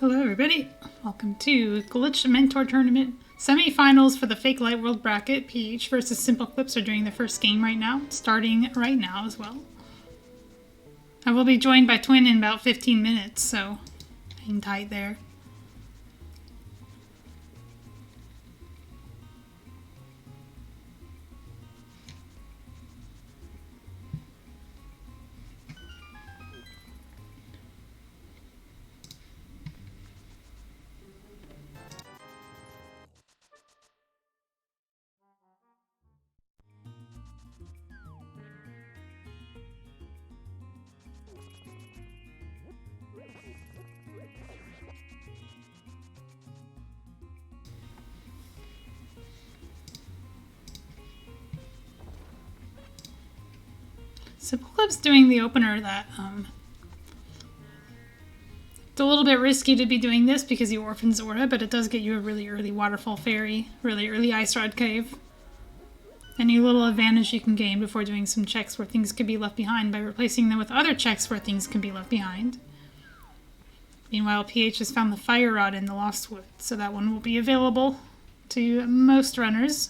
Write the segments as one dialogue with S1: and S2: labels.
S1: Hello everybody, welcome to Glitch Mentor Tournament semi-finals for the Fake Light World bracket. PH versus SimpleClips are doing the first game right now, starting right now as well. I will be joined by Twin in about 15 minutes, so hang tight there. SimpleClips doing the opener that it's a little bit risky to be doing this because you orphan Zora, but it does get you a really early Waterfall Fairy, really early Ice Rod Cave. Any little advantage you can gain before doing some checks where things could be left behind by replacing them with other checks where things can be left behind. Meanwhile, PH has found the Fire Rod in the Lost Wood, so that one will be available to most runners.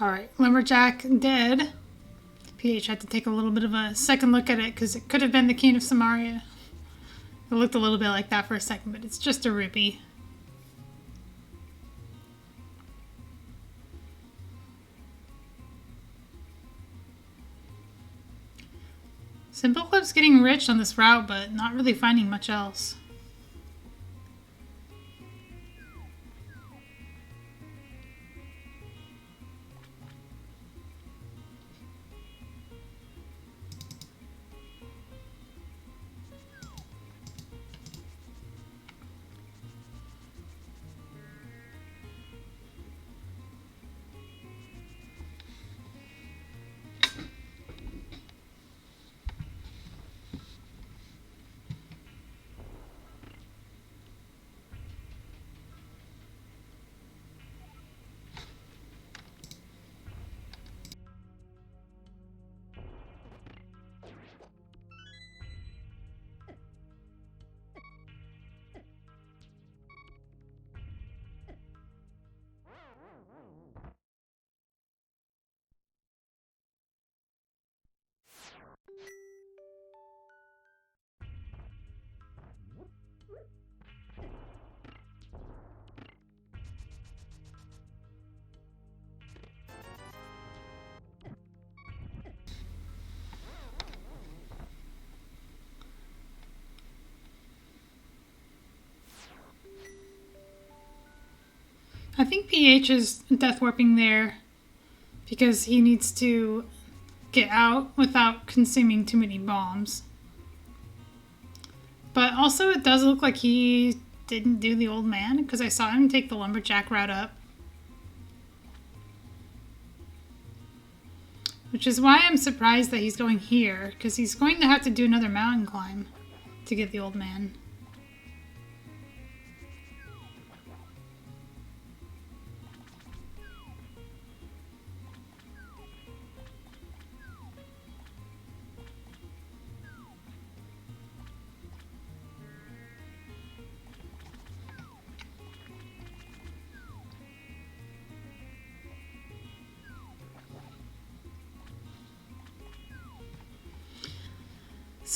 S1: Alright, Lumberjack dead. PH had to take a little bit of a second look at it because it could have been the King of Samaria. It looked a little bit like that for a second, but it's just a rupee. SimpleClips getting rich on this route, but not really finding much else. I think PH is death warping there because he needs to get out without consuming too many bombs. But also it does look like he didn't do the old man because I saw him take the Lumberjack route up. Which is why I'm surprised that he's going here, because he's going to have to do another mountain climb to get the old man.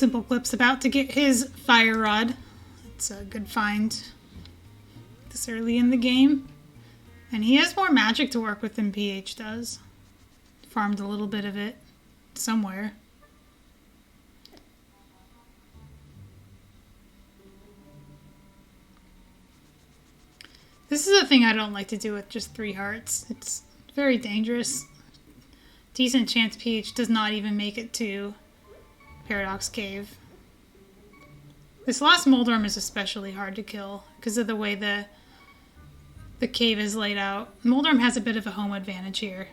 S1: SimpleClips about to get his Fire Rod. It's a good find this early in the game. And he has more magic to work with than PH does. Farmed a little bit of it somewhere. This is a thing I don't like to do with just 3 hearts. It's very dangerous. Decent chance PH does not even make it to Paradox Cave. This last Moldorm is especially hard to kill because of the way the cave is laid out. Moldorm has a bit of a home advantage here.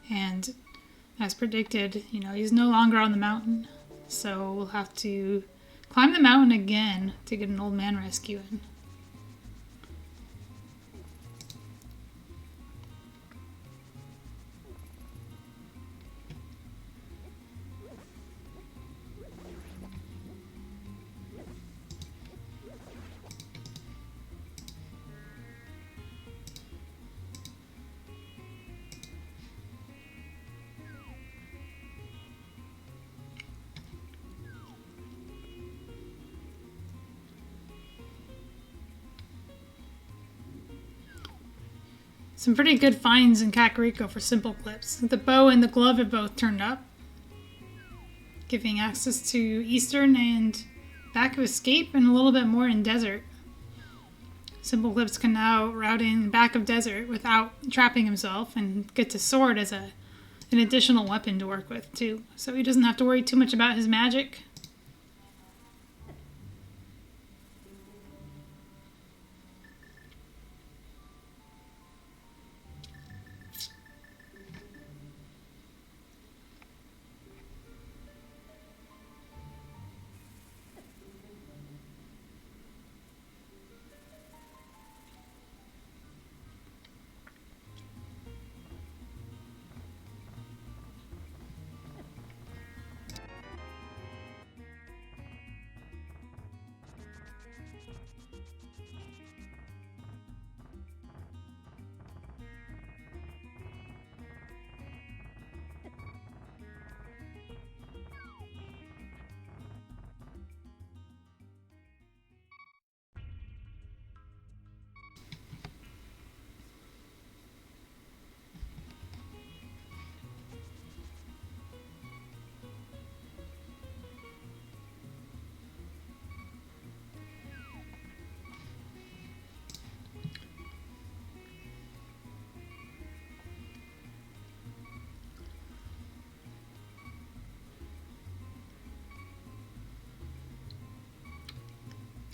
S1: And as predicted, he's no longer on the mountain. So we'll have to climb the mountain again to get an old man rescue in. Some pretty good finds in Kakariko for SimpleClips. The bow and the glove have both turned up, giving access to Eastern and back of escape and a little bit more in Desert. SimpleClips can now route in back of Desert without trapping himself and get to Sword as an additional weapon to work with too. So he doesn't have to worry too much about his magic.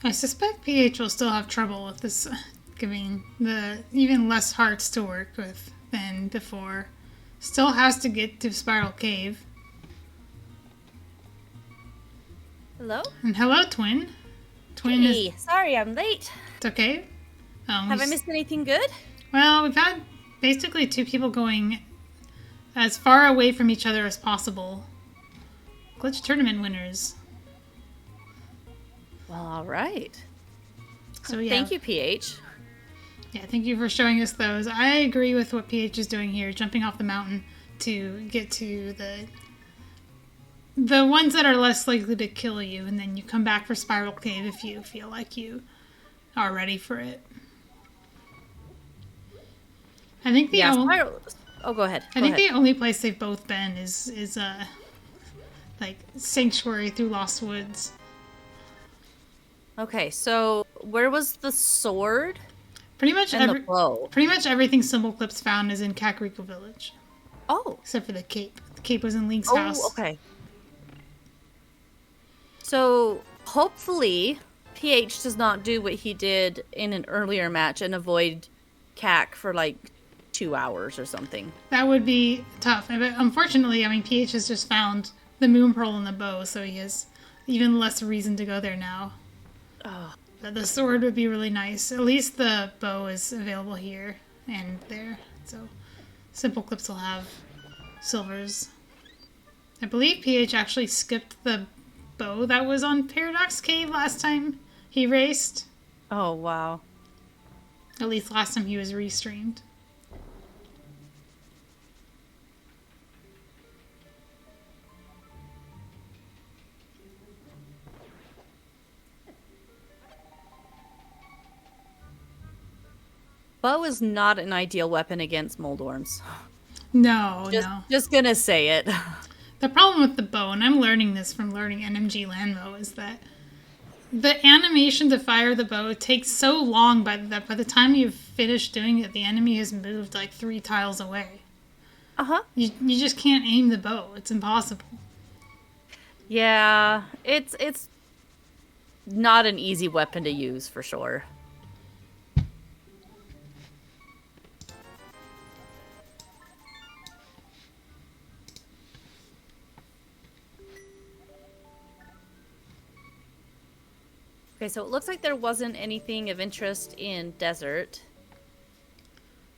S1: I suspect PH will still have trouble with this, giving the even less hearts to work with than before. Still has to get to Spiral Cave.
S2: Hello?
S1: And hello, Twin. Twin
S2: Hey, sorry I'm late.
S1: It's okay.
S2: Have I missed anything good?
S1: Well, we've had basically 2 people going as far away from each other as possible. Glitch tournament winners.
S2: Well, all right.
S1: So yeah.
S2: Thank you, PH.
S1: Yeah, thank you for showing us those. I agree with what PH is doing here, jumping off the mountain to get to the ones that are less likely to kill you, and then you come back for Spiral Cave if you feel like you are ready for it. I think the
S2: Oh, go ahead.
S1: I think the only place they've both been is like Sanctuary through Lost Woods.
S2: Okay, so where was the sword?
S1: Pretty much
S2: the bow.
S1: Pretty much everything SimpleClips found is in Kakariko Village.
S2: Oh.
S1: Except for the cape. The cape was in Link's house.
S2: Oh, okay. So hopefully PH does not do what he did in an earlier match and avoid CAC for like 2 hours or something.
S1: That would be tough. But unfortunately, PH has just found the moon pearl and the bow, so he has even less reason to go there now.
S2: Oh.
S1: The sword would be really nice. At least the bow is available here and there. So SimpleClips will have silvers. I believe PH actually skipped the bow that was on Paradox Cave last time he raced.
S2: Oh, wow.
S1: At least last time he was restreamed.
S2: Bow is not an ideal weapon against Moldorms.
S1: No.
S2: Just gonna say it.
S1: The problem with the bow, and I'm learning this from learning NMG Landmo, is that the animation to fire the bow takes so long that by the time you've finished doing it, the enemy has moved like 3 tiles away.
S2: Uh-huh.
S1: You just can't aim the bow. It's impossible.
S2: Yeah, it's not an easy weapon to use for sure. Okay, so it looks like there wasn't anything of interest in desert.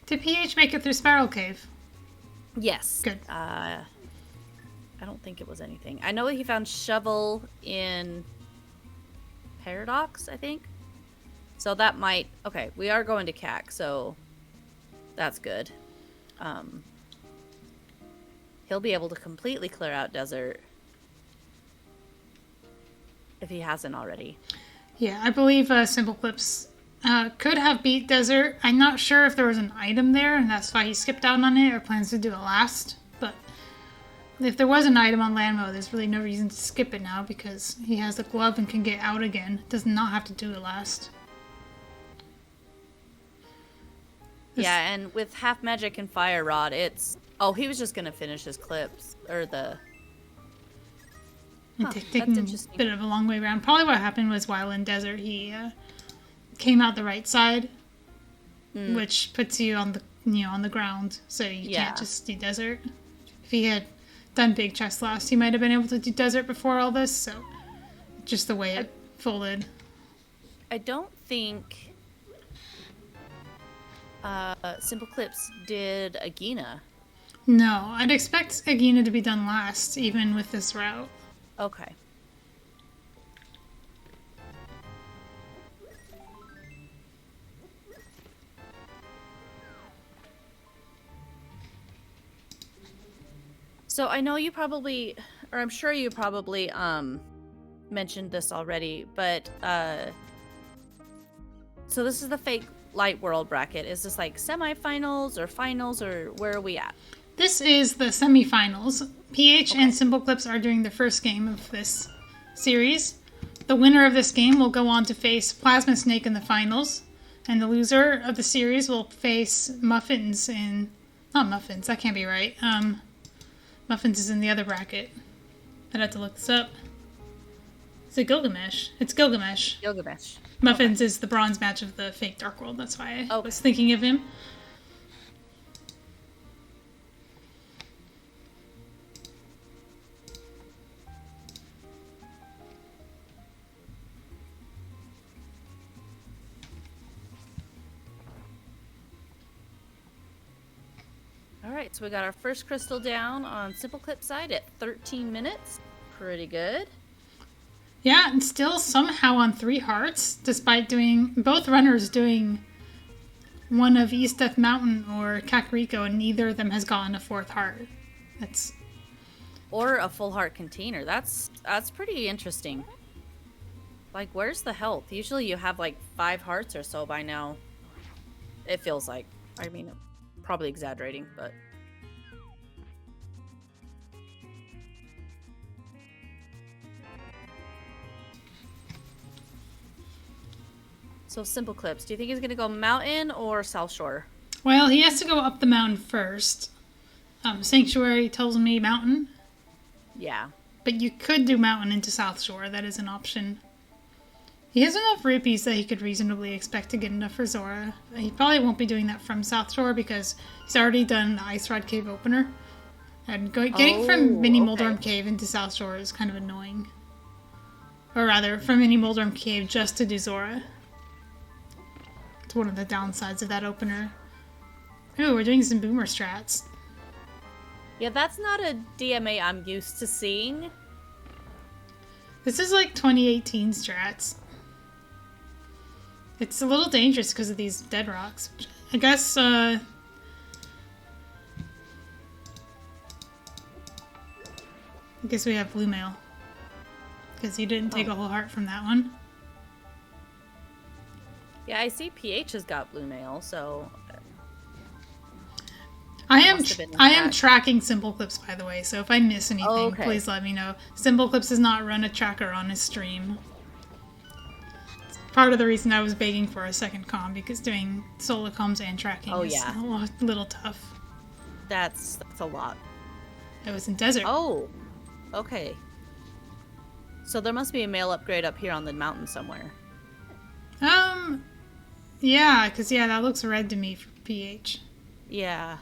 S1: Did PH make it through Spiral Cave?
S2: Yes.
S1: Good.
S2: I don't think it was anything. I know he found shovel in Paradox, I think. So that might... Okay, we are going to CAC, so that's good. He'll be able to completely clear out desert if he hasn't already.
S1: Yeah, I believe SimpleClips could have beat desert. I'm not sure if there was an item there, and that's why he skipped out on it or plans to do it last. But if there was an item on Landmo, there's really no reason to skip it now because he has the glove and can get out again. Does not have to do it last.
S2: Yeah, and with half magic and fire rod, it's... Oh, he was just going to finish his clips, or the...
S1: Taking a bit of a long way around. Probably what happened was while in desert, he came out the right side, which puts you on the on the ground, so you can't just do desert. If he had done big chest last, he might have been able to do desert before all this. So just the way it folded.
S2: I don't think SimpleClips did Agina.
S1: No, I'd expect Agina to be done last, even with this route.
S2: Okay. So I know you probably, or I'm sure you probably mentioned this already, but so this is the fake light world bracket. Is this like semifinals or finals, or where are we at?
S1: This is the semifinals. PH and SimpleClips are doing the first game of this series. The winner of this game will go on to face Plasma Snake in the finals, and the loser of the series will face Muffins in... Not Muffins, that can't be right. Muffins is in the other bracket. I'd have to look this up. Is it Gilgamesh? It's Gilgamesh.
S2: Gilgamesh.
S1: Muffins is the bronze match of the fake Dark World. That's why I was thinking of him.
S2: Alright, so we got our first crystal down on SimpleClips side at 13 minutes. Pretty good.
S1: Yeah, and still somehow on 3 hearts, despite doing both runners doing one of East Death Mountain or Kakariko, and neither of them has gotten a 4th heart. That's...
S2: Or a full heart container. That's pretty interesting. Like, where's the health? Usually you have like 5 hearts or so by now. It feels like. I mean, probably exaggerating, but... So SimpleClips, do you think he's going to go mountain or South Shore?
S1: Well, he has to go up the mountain first. Sanctuary tells me mountain.
S2: Yeah.
S1: But you could do mountain into South Shore. That is an option. He has enough rupees that he could reasonably expect to get enough for Zora. He probably won't be doing that from South Shore because he's already done the Ice Rod Cave opener. And getting from Mini Moldorm Cave into South Shore is kind of annoying. Or rather, from Mini Moldorm Cave just to do Zora. It's one of the downsides of that opener. Ooh, we're doing some boomer strats.
S2: Yeah, that's not a DMA I'm used to seeing.
S1: This is like 2018 strats. It's a little dangerous because of these dead rocks. I guess, I guess we have blue mail. Because you didn't take a whole heart from that one.
S2: Yeah, I see PH has got blue mail, so...
S1: I am tracking SimpleClips, by the way, so if I miss anything, please let me know. SimpleClips does not run a tracker on his stream. It's part of the reason I was begging for a second comm, because doing solo comms and tracking is a little tough.
S2: That's a lot.
S1: I was in desert.
S2: Oh, okay. So there must be a mail upgrade up here on the mountain somewhere.
S1: Yeah, because that looks red to me for PH.
S2: Yeah.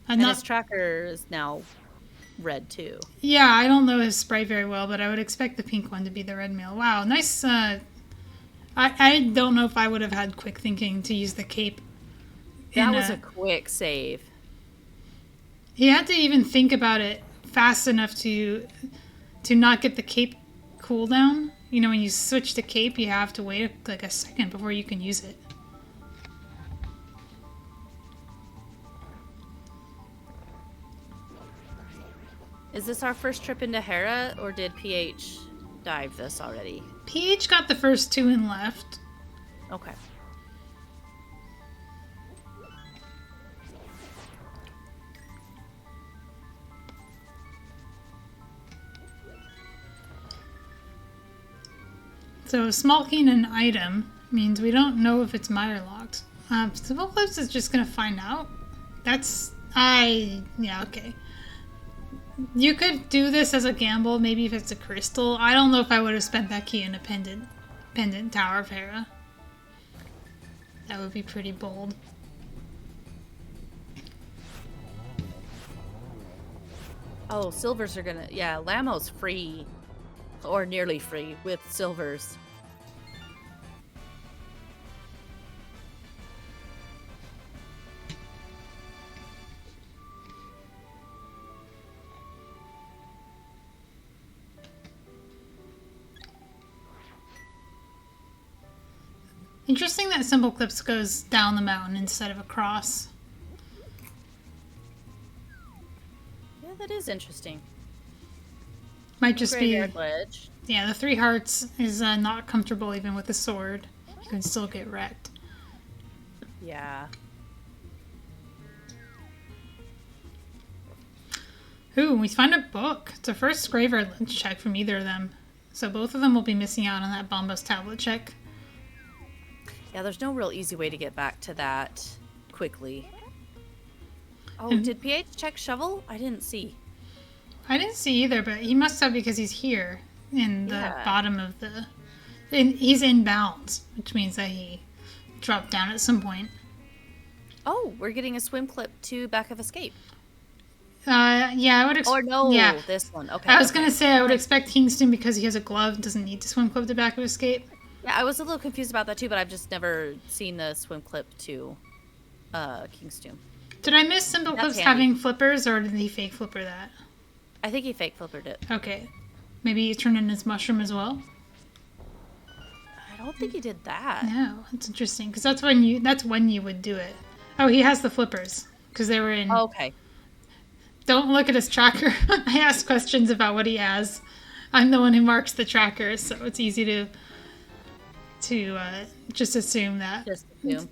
S2: And his tracker is now red too.
S1: Yeah, I don't know his spray very well, but I would expect the pink one to be the red mail. Wow, nice. I don't know if I would have had quick thinking to use the cape.
S2: That was a quick save.
S1: He had to even think about it fast enough to not get the cape cooldown. You know, when you switch to cape, you have to wait like a second before you can use it.
S2: Is this our first trip into Hera, or did PH dive this already?
S1: PH got the first 2 and left.
S2: Okay.
S1: So smoking an item means we don't know if it's mire locked. SimpleClips is just gonna find out. Okay. You could do this as a gamble, maybe if it's a crystal. I don't know if I would have spent that key in a pendant Tower of Hera. That would be pretty bold.
S2: Oh, silvers are gonna... Yeah, Lamo's free. Or nearly free with silvers.
S1: Interesting that SimpleClips goes down the mountain instead of across.
S2: Yeah, that is interesting.
S1: Might just be...
S2: Ledge.
S1: Yeah, the 3 hearts is not comfortable even with the sword. You can still get wrecked.
S2: Yeah.
S1: Ooh, we found a book. It's our first Graver Lynch check from either of them. So both of them will be missing out on that Bombos tablet check.
S2: Yeah, there's no real easy way to get back to that quickly. Oh, did PH check shovel? I didn't see.
S1: I didn't see either, but he must have because he's here in the bottom of the... He's inbounds, which means that he dropped down at some point.
S2: Oh, we're getting a swim clip to Back of Escape.
S1: Yeah, I would expect...
S2: Or no,
S1: yeah.
S2: This one. Okay.
S1: I was going to say I would expect Kingston, because he has a glove, doesn't need to swim clip to Back of Escape.
S2: Yeah, I was a little confused about that too, but I've just never seen the swim clip to Kingston.
S1: Did I miss SimpleClips having flippers, or did he fake flipper that?
S2: I think he fake flippered it.
S1: Okay. Maybe he turned in his mushroom as well?
S2: I don't think he did that.
S1: No, that's interesting, because that's when you would do it. Oh, he has the flippers, because they were in...
S2: Oh, okay.
S1: Don't look at his tracker. I ask questions about what he has. I'm the one who marks the tracker, so it's easy to just assume that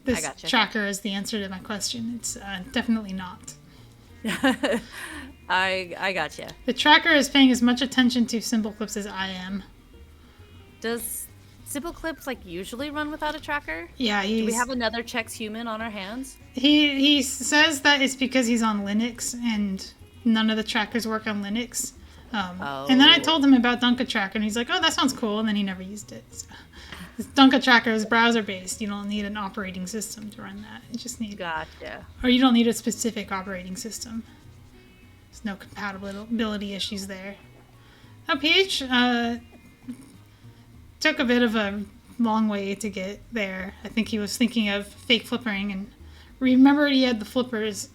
S1: this tracker is the answer to my question. It's definitely not.
S2: I gotcha.
S1: The tracker is paying as much attention to SimpleClips as I am.
S2: Does SimpleClips usually run without a tracker?
S1: Yeah,
S2: do we have another Chex human on our hands?
S1: He says that it's because he's on Linux and none of the trackers work on Linux. And then I told him about Dunka Tracker, and he's like, "Oh, that sounds cool," and then he never used it. So. Dunka Tracker is browser-based. You don't need an operating system to run that. You just need...
S2: Gotcha.
S1: Or you don't need a specific operating system. There's no compatibility issues there. Now, PH took a bit of a long way to get there. I think he was thinking of fake flippering, and remembered he had the flippers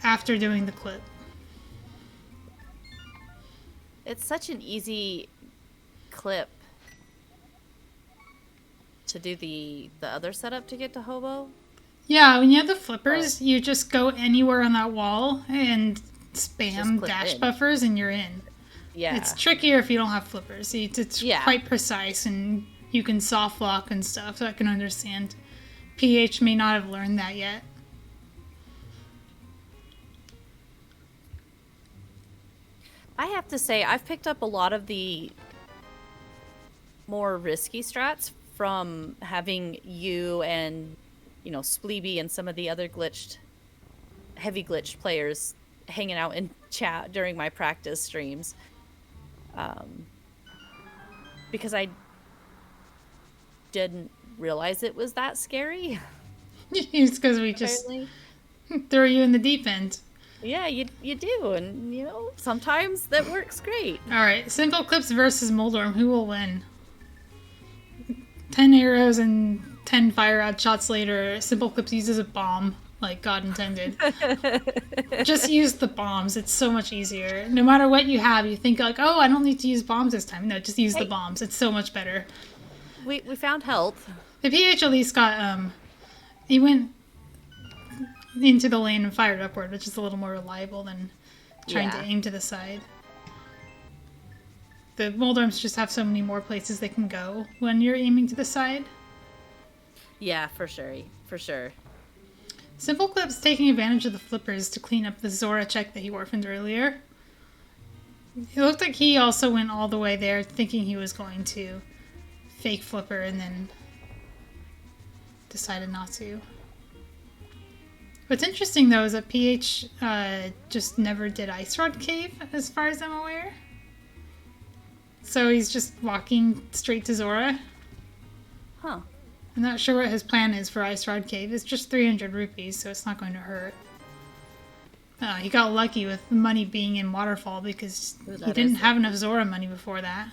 S1: after doing the clip.
S2: It's such an easy clip to do the other setup to get to Hobo.
S1: Yeah, when you have the flippers, you just go anywhere on that wall and spam dash buffers and you're in.
S2: Yeah.
S1: It's trickier if you don't have flippers. It's quite precise, and you can soft lock and stuff, so I can understand. PH may not have learned that yet.
S2: I have to say, I've picked up a lot of the more risky strats from having you and, Spleeby and some of the other heavy glitched players hanging out in chat during my practice streams. Because I didn't realize it was that scary.
S1: It's because we just throw you in the deep end.
S2: Yeah, you do, and sometimes that works great.
S1: All right, SimpleClips versus Moldorm. Who will win? 10 arrows and 10 fire rod shots later, SimpleClips uses a bomb, like God intended. Just use the bombs. It's so much easier. No matter what you have, you think like, oh, I don't need to use bombs this time. No, just use the bombs. It's so much better.
S2: We found health.
S1: The PH at least got, he went into the lane and fired upward, which is a little more reliable than trying to aim to the side. The Moldorms just have so many more places they can go when you're aiming to the side.
S2: Yeah, for sure. For sure.
S1: SimpleClips taking advantage of the flippers to clean up the Zora check that he orphaned earlier. It looked like he also went all the way there thinking he was going to fake flipper and then decided not to. What's interesting though is that PH just never did Ice Rod Cave as far as I'm aware. So he's just walking straight to Zora.
S2: Huh.
S1: I'm not sure what his plan is for Ice Rod Cave. It's just 300 rupees, so it's not going to hurt. He got lucky with the money being in Waterfall because he didn't have enough Zora money before that.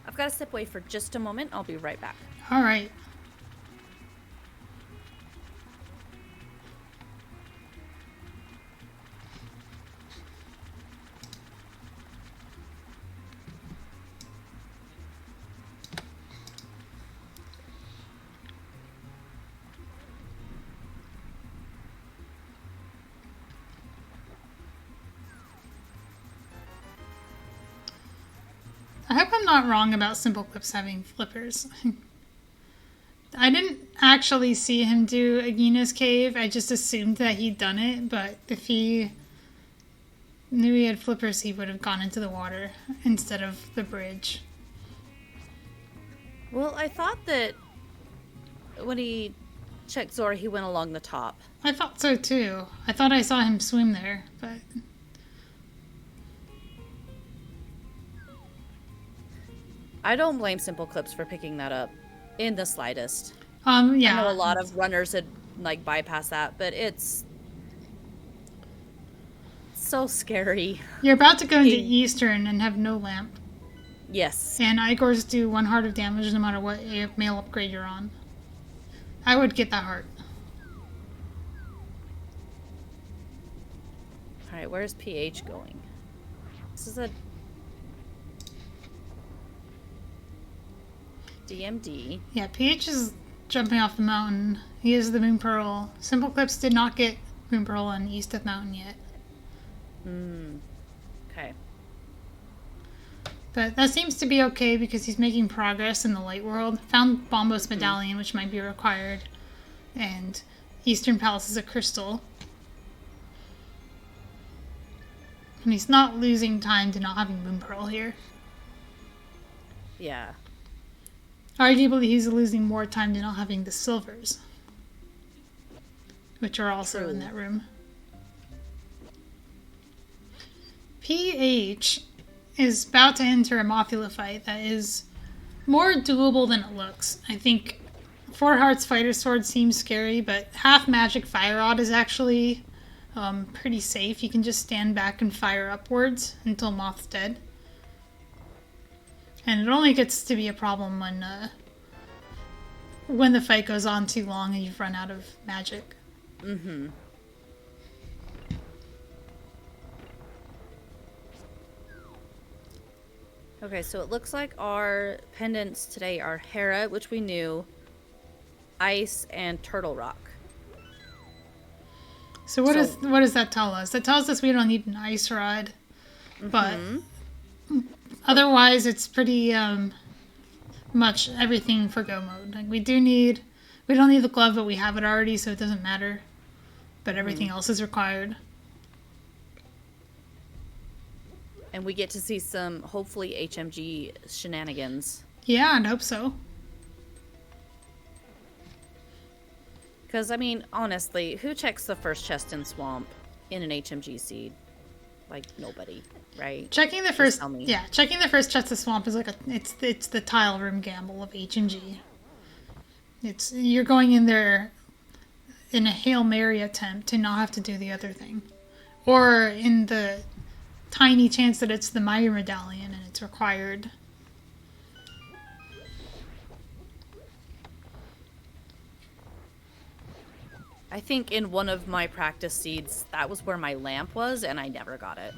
S2: I've got to step away for just a moment. I'll be right back.
S1: All right. I hope I'm not wrong about SimpleClips having flippers. I didn't actually see him do Agina's cave. I just assumed that he'd done it, but if he knew he had flippers, he would have gone into the water instead of the bridge.
S2: Well, I thought that when he checked Zora, he went along the top.
S1: I thought so too. I thought I saw him swim there, but...
S2: I don't blame SimpleClips for picking that up in the slightest.
S1: Yeah.
S2: I know a lot of runners had bypass that, but it's so scary.
S1: You're about to go into Eastern and have no lamp.
S2: Yes.
S1: And Igors do 1 heart of damage no matter what male upgrade you're on. I would get that heart.
S2: Alright, where's PH going? This is a DMD.
S1: Yeah, PH is jumping off the mountain. He is the Moon Pearl. SimpleClips did not get Moon Pearl on East of Mountain yet.
S2: Okay.
S1: But that seems to be okay because he's making progress in the light world. Found Bombos Medallion, which might be required. And Eastern Palace is a crystal. And he's not losing time to not having Moon Pearl here.
S2: Yeah.
S1: Arguably, he's losing more time to not having the silvers, which are also in that room. PH is about to enter a Mothula fight that is more doable than it looks. I think 4 Hearts Fighter Sword seems scary, but half Magic Fire Rod is actually pretty safe. You can just stand back and fire upwards until Moth's dead. And it only gets to be a problem when the fight goes on too long and you've run out of magic.
S2: Mm-hmm. Okay, so it looks like our pendants today are Hera, which we knew, Ice, and Turtle Rock.
S1: So what does that tell us? That tells us we don't need an Ice Rod, but otherwise it's pretty much everything for go mode. Like we don't need the glove, but we have it already, so it doesn't matter. but everything else is required.
S2: And we get to see some, hopefully, HMG shenanigans.
S1: Yeah, I'd hope so.
S2: Because, I mean, honestly, who checks the first chest in Swamp in an HMG seed? Like, nobody, right?
S1: Checking the first chest of Swamp is like it's the tile room gamble of HMG. You're going in there in a Hail Mary attempt to not have to do the other thing. Or in the tiny chance that it's the Maya medallion and it's required.
S2: I think in one of my practice seeds, that was where my lamp was, and I never got it.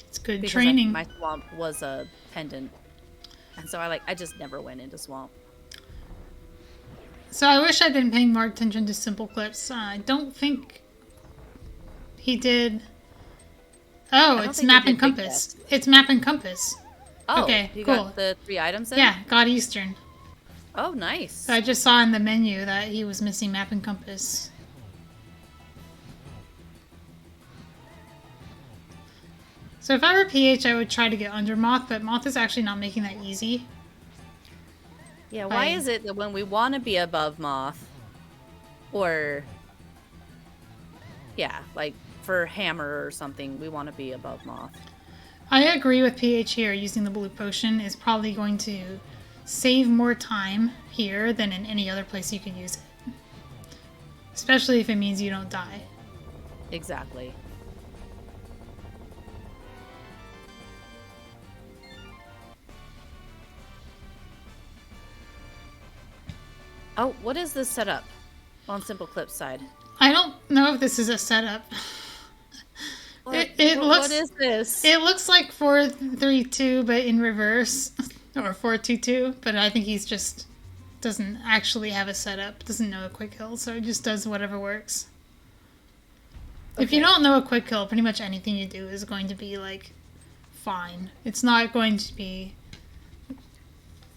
S1: It's good
S2: Because
S1: training.
S2: my Swamp was a pendant. And so I just never went into Swamp.
S1: So I wish I'd been paying more attention to SimpleClips. I don't think he did. Oh, it's map and compass. It's map and compass.
S2: Oh,
S1: okay,
S2: you
S1: cool.
S2: got the 3 items in?
S1: Yeah, got Eastern.
S2: Oh, nice.
S1: So I just saw in the menu that he was missing map and compass. So if I were PH, I would try to get under Moth, but Moth is actually not making that easy.
S2: Yeah, why is it that when we want to be above Moth, or, yeah, like for Hammer or something, we want to be above Moth?
S1: I agree with PH here. Using the blue potion is probably going to save more time here than in any other place you could use it. Especially if it means you don't die.
S2: Exactly. Oh, what is this setup on SimpleClips side?
S1: I don't know if this is a setup. It looks.
S2: What is this?
S1: It looks like 4-3-2, but in reverse, or 4-2-2. But I think he's just doesn't actually have a setup. Doesn't know a quick kill, so it just does whatever works. Okay. If you don't know a quick kill, pretty much anything you do is going to be like fine. It's not going to be.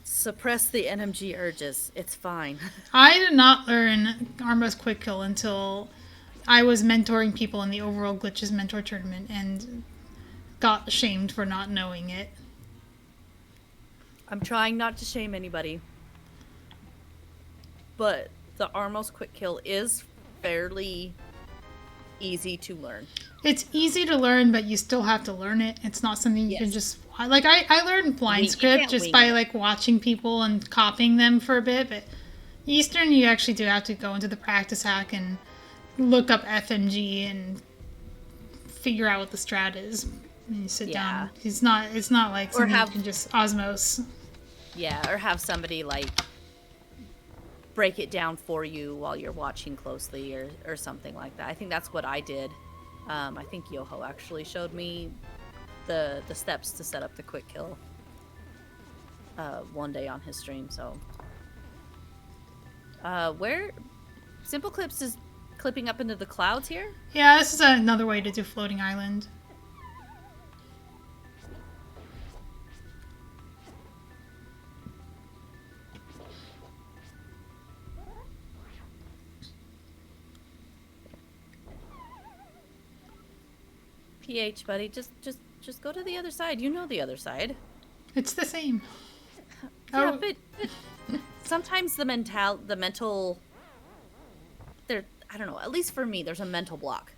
S2: Suppress the NMG urges. It's fine.
S1: I did not learn Arma's quick kill until I was mentoring people in the overall Glitches mentor tournament and got shamed for not knowing it.
S2: I'm trying not to shame anybody. But the Armos quick kill is fairly easy to learn.
S1: It's easy to learn, but you still have to learn it. It's not something you can just... Like, I learned blind script just by, like, watching people and copying them for a bit, but Eastern, you actually do have to go into the practice hack and look up FMG and figure out what the strat is. And you sit down. It's not like something you can just osmose.
S2: Yeah, or have somebody, like, break it down for you while you're watching closely or something like that. I think that's what I did. I think Yoho actually showed me the steps to set up the quick kill one day on his stream. So where SimpleClips is clipping up into the clouds here?
S1: Yeah, this is another way to do floating island.
S2: PH, buddy, just go to the other side. You know the other side.
S1: It's the same.
S2: Yeah, but sometimes the mental there, I don't know, at least for me, there's a mental block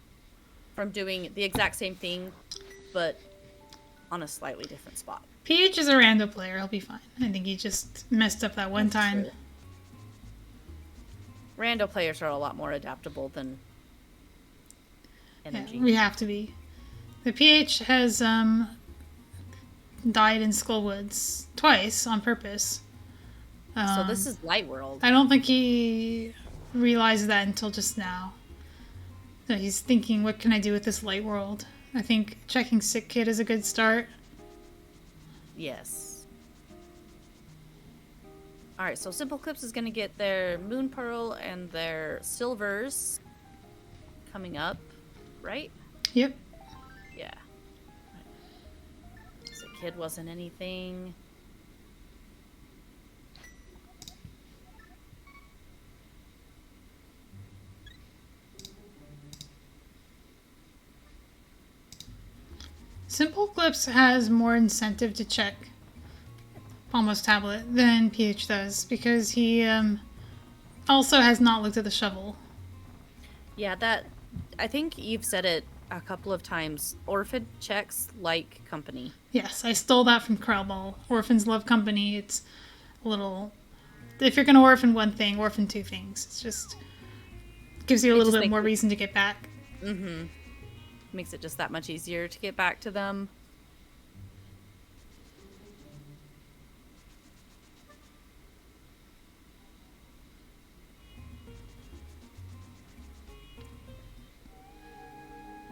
S2: from doing the exact same thing, but on a slightly different spot.
S1: PH is a rando player. He'll be fine. I think he just messed up that one time.
S2: True. Rando players are a lot more adaptable than NMG.
S1: Yeah, we have to be. The PH has died in Skullwoods twice on purpose.
S2: So this is Light World.
S1: I don't think he realized that until just now. So he's thinking, what can I do with this Light World? I think checking Sick Kid is a good start.
S2: Yes. Alright, so SimpleClips is going to get their Moon Pearl and their Silvers coming up, right?
S1: Yep.
S2: Yeah. So Kid wasn't anything.
S1: SimpleClips has more incentive to check Almost Tablet than PH does because he also has not looked at the shovel.
S2: Yeah, that... I think you've said it a couple of times. Orphan checks like company.
S1: Yes, I stole that from Krellball. Orphans love company. It's a little... If you're going to orphan one thing, orphan two things. It's just... gives you a little bit more reason to get back.
S2: Mm-hmm. Makes it just that much easier to get back to them.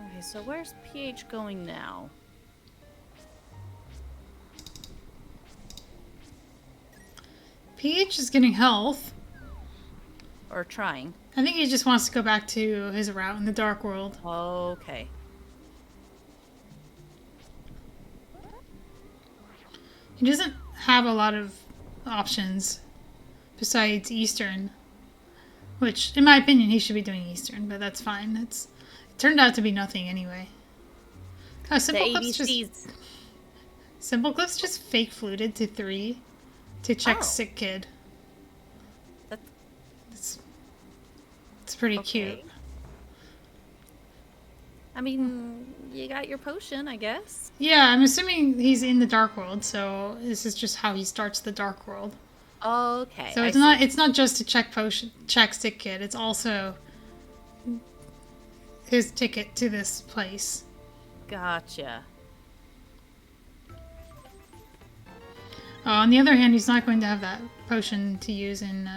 S2: Okay, so where's PH going now?
S1: PH is getting health.
S2: Or trying.
S1: I think he just wants to go back to his route in the Dark World.
S2: Okay.
S1: He doesn't have a lot of options besides Eastern. Which, in my opinion, he should be doing Eastern, but that's fine. It turned out to be nothing anyway. Oh, SimpleClips just fake fluted to 3 to check Sick Kid. It's pretty cute.
S2: I mean, you got your potion, I guess.
S1: Yeah, I'm assuming he's in the Dark World, so this is just how he starts the Dark World.
S2: Okay.
S1: So it's not just to check Sick Kid. It's also his ticket to this place.
S2: Gotcha.
S1: On the other hand, he's not going to have that potion to use in...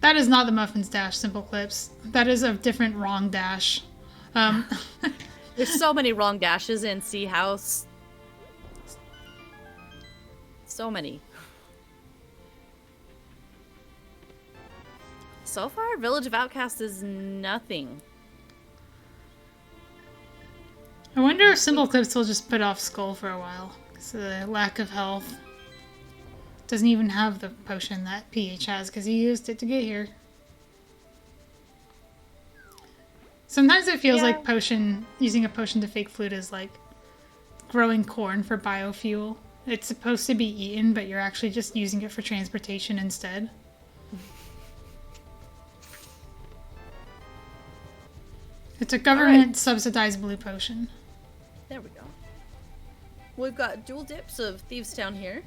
S1: That is not the Muffin's Dash, SimpleClips. That is a different wrong dash.
S2: There's so many wrong dashes in Sea House. So many. So far, Village of Outcasts is nothing.
S1: I wonder if SimpleClips will just put off Skull for a while. Because of the lack of health. Doesn't even have the potion that PH has because he used it to get here. Sometimes it feels like using a potion to fake flute is like growing corn for biofuel. It's supposed to be eaten, but you're actually just using it for transportation instead. It's a government-subsidized blue potion.
S2: There we go. We've got dual dips of Thieves Town here.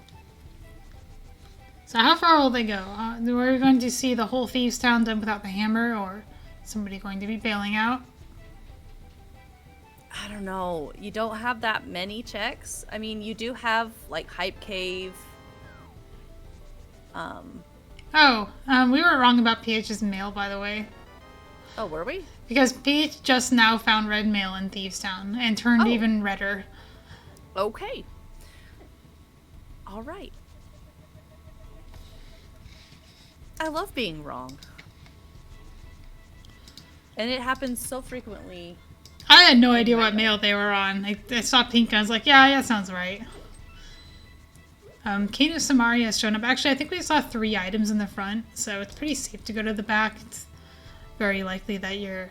S1: So how far will they go? Are we going to see the whole Thieves Town done without the hammer, or somebody going to be bailing out?
S2: I don't know. You don't have that many checks. I mean, you do have, like, Hype Cave.
S1: We were wrong about PH's mail, by the way.
S2: Oh, were we?
S1: Because PH just now found red mail in Thieves Town, and turned even redder.
S2: Okay. All right. I love being wrong. And it happens so frequently.
S1: I had no idea what mail they were on. I saw pink and I was like, yeah, that sounds right. Kane of Samaria has shown up. Actually, I think we saw 3 items in the front, so it's pretty safe to go to the back. It's very likely that your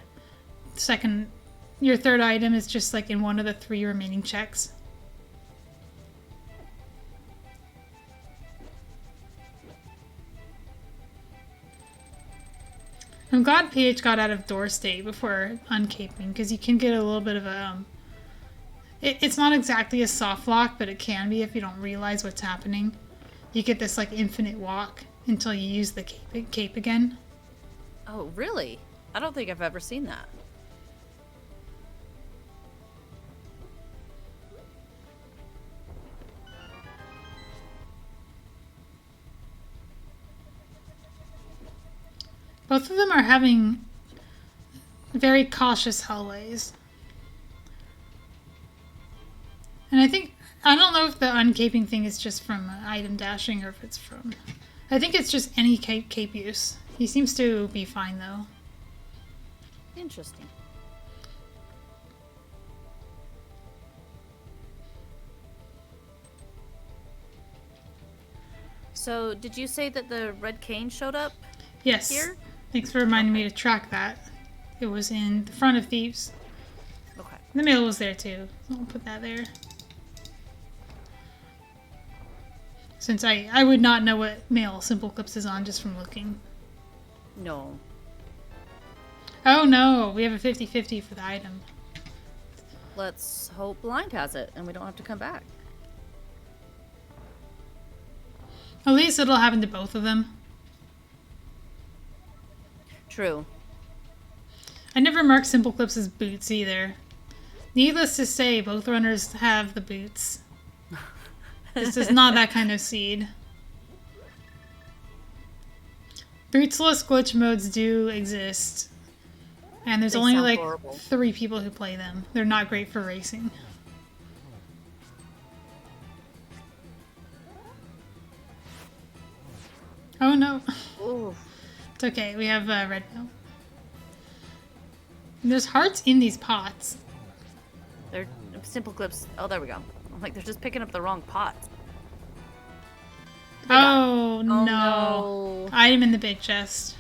S1: third item is just like in one of the 3 remaining checks. I'm glad PH got out of door state before uncaping, because you can get a little bit of a... It's not exactly a soft lock, but it can be if you don't realize what's happening. You get this like infinite walk until you use the cape again.
S2: Oh, really? I don't think I've ever seen that.
S1: Both of them are having very cautious hellways. And I don't know if the uncaping thing is just from item dashing or if it's from... I think it's just any cape use. He seems to be fine though.
S2: Interesting. So, did you say that the red cane showed up?
S1: Yes. Here? Thanks for reminding me to track that. It was in the front of Thieves.
S2: Okay.
S1: The mail was there too. So I'll put that there. Since I would not know what mail SimpleClips is on just from looking.
S2: No.
S1: Oh no, we have a 50-50 for the item.
S2: Let's hope Blind has it and we don't have to come back.
S1: At least it'll happen to both of them.
S2: True.
S1: I never marked SimpleClips as boots either. Needless to say, both runners have the boots. This is not that kind of seed. Bootsless glitch modes do exist. And there's
S2: They
S1: only
S2: sound
S1: like
S2: horrible.
S1: 3 people who play them. They're not great for racing. Oh no.
S2: Ooh.
S1: It's okay, we have red mail. There's hearts in these pots.
S2: They're SimpleClips. Oh, there we go. I'm like, they're just picking up the wrong pot.
S1: Oh, no.
S2: no.
S1: Item in the big chest.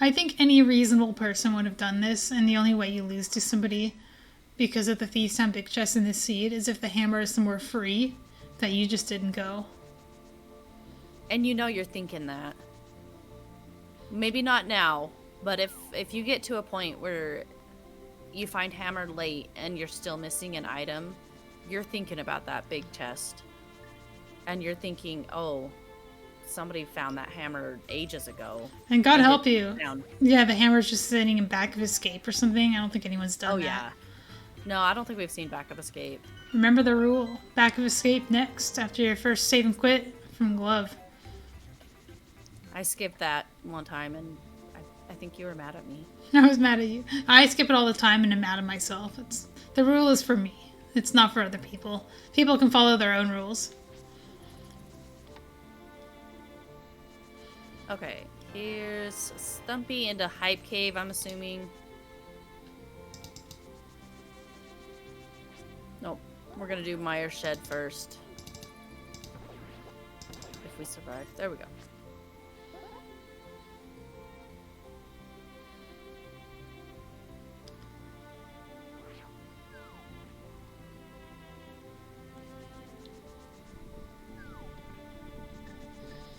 S1: I think any reasonable person would have done this, and the only way you lose to somebody because of the Thieves' Town big chest in this seed is if the hammer is somewhere free that you just didn't go.
S2: And you know you're thinking that. Maybe not now, but if you get to a point where you find hammer late and you're still missing an item, you're thinking about that big chest. And you're thinking, oh, somebody found that hammer ages ago.
S1: And God
S2: and
S1: help
S2: it
S1: you.
S2: down.
S1: Yeah, the hammer's just sitting in back of escape or something. I don't think anyone's done
S2: Oh,
S1: that.
S2: yeah. No, I don't think we've seen Backup Escape.
S1: Remember the rule. Back of escape next after your first save and quit from glove.
S2: I skipped that one time, and I think you were mad at me.
S1: I was mad at you. I skip it all the time and I'm mad at myself. The rule is for me. It's not for other people. People can follow their own rules.
S2: Okay, here's Stumpy into Hype Cave, I'm assuming. Nope, we're gonna do Meyer Shed first. If we survive. There we go.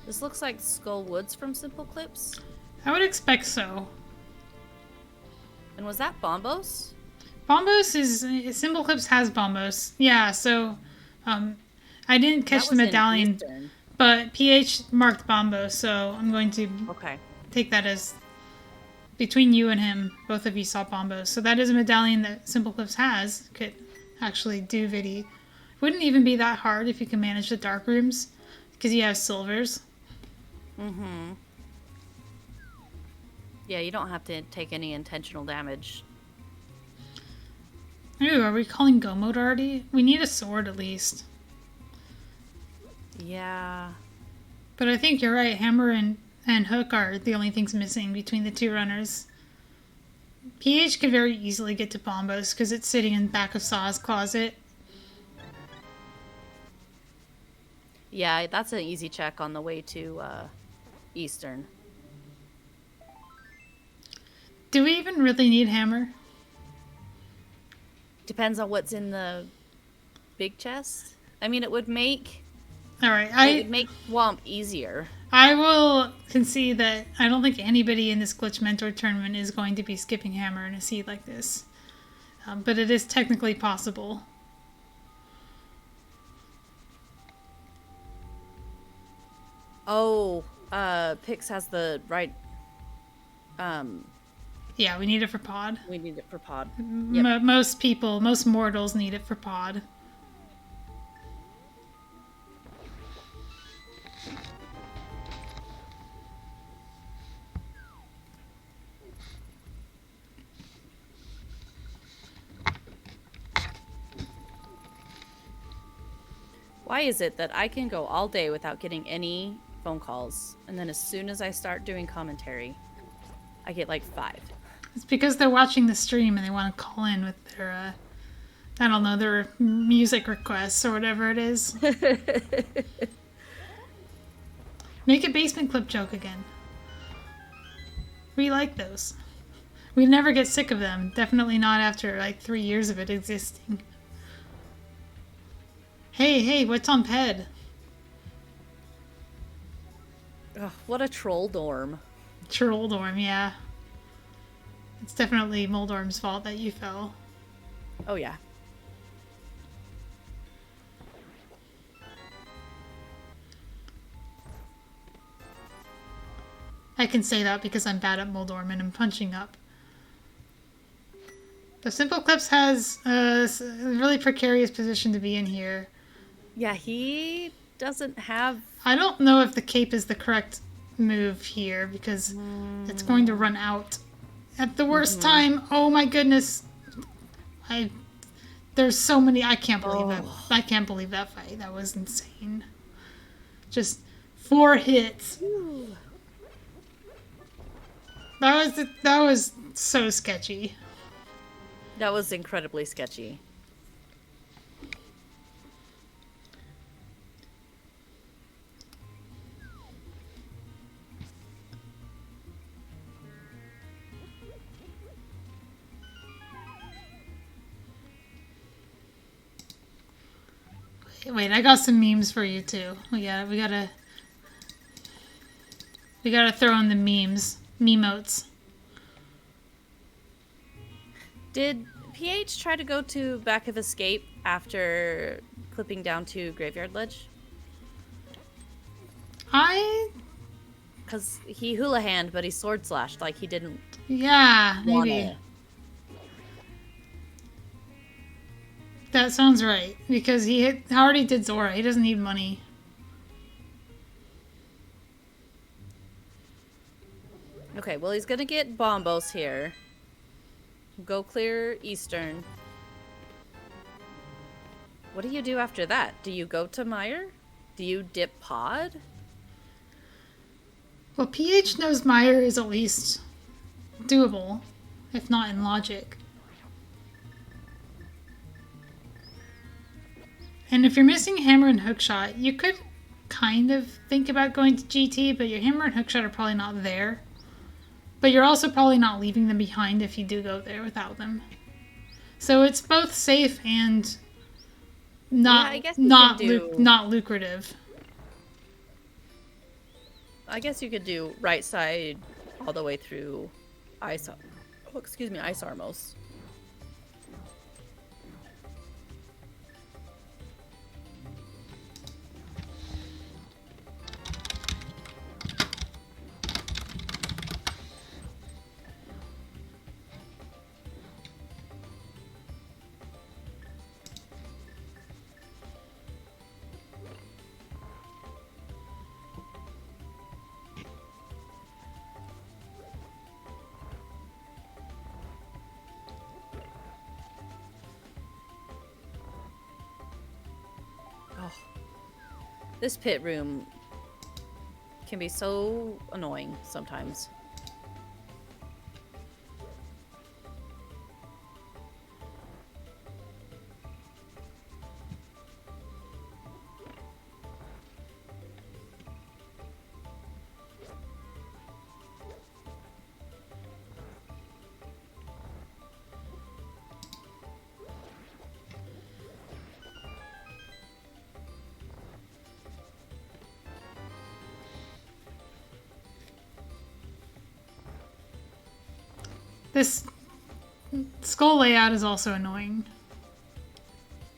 S2: This looks like Skull Woods from SimpleClips.
S1: I would expect so.
S2: And was that Bombos?
S1: Bombos is... SimpleClips has Bombos. Yeah, so... I didn't catch the
S2: That was in
S1: medallion,
S2: Eastern.
S1: but PH marked Bombos, so I'm going to
S2: Okay.
S1: take that as... Between you and him, both of you saw Bombos. So that is a medallion that SimpleClips has. Could actually do Vidi. Wouldn't even be that hard if you can manage the dark rooms, because you have silvers.
S2: Mm-hmm. Yeah, you don't have to take any intentional damage.
S1: Ooh, are we calling go mode already? We need a sword at least.
S2: Yeah.
S1: But I think you're right. Hammer and hook are the only things missing between the 2 runners. PH could very easily get to Bombos because it's sitting in the back of Saw's closet.
S2: Yeah, that's an easy check on the way to Eastern.
S1: Do we even really need Hammer?
S2: Depends on what's in the big chest. I mean, it would make
S1: Alright,
S2: it would make Womp easier.
S1: I will concede that I don't think anybody in this Glitch Mentor tournament is going to be skipping Hammer in a seed like this. But it is technically possible.
S2: Oh, Pix has the right.
S1: Yeah, we need it for pod.
S2: We need it for pod.
S1: Most people, most mortals need it for pod.
S2: Why is it that I can go all day without getting any phone calls, and then as soon as I start doing commentary, I get like 5?
S1: It's because they're watching the stream and they want to call in with their, I don't know, their music requests or whatever it is. Make a basement clip joke again. We like those. We never get sick of them. Definitely not after like 3 years of it existing. Hey, what's on Ped?
S2: Ugh, what a troll dorm.
S1: Trolldorm, yeah. It's definitely Moldorm's fault that you fell.
S2: Oh, yeah.
S1: I can say that because I'm bad at Moldorm and I'm punching up. But SimpleClips has a really precarious position to be in here.
S2: Yeah, he doesn't have...
S1: I don't know if the cape is the correct move here because it's going to run out at the worst time. Oh my goodness. There's so many. I can't believe that. I can't believe that fight. That was insane. Just 4 hits. That was so sketchy.
S2: That was incredibly sketchy.
S1: Wait, I got some memes for you too. We gotta throw in the memes. Memotes.
S2: Did PH try to go to Back of Escape after clipping down to Graveyard Ledge? Because he hula hand, but he sword slashed like he didn't.
S1: Yeah, maybe. That sounds right. Because he already did Zora. He doesn't need money.
S2: Okay, well, he's gonna get Bombos here. Go clear Eastern. What do you do after that? Do you go to Meyer? Do you dip Pod?
S1: Well, PH knows Meyer is at least doable, if not in logic. And if you're missing Hammer and Hookshot, you could kind of think about going to GT, but your Hammer and Hookshot are probably not there. But you're also probably not leaving them behind if you do go there without them. So it's both safe and not lucrative.
S2: I guess you could do right side all the way through Ice Armos. This pit room can be so annoying sometimes.
S1: This skull layout is also annoying.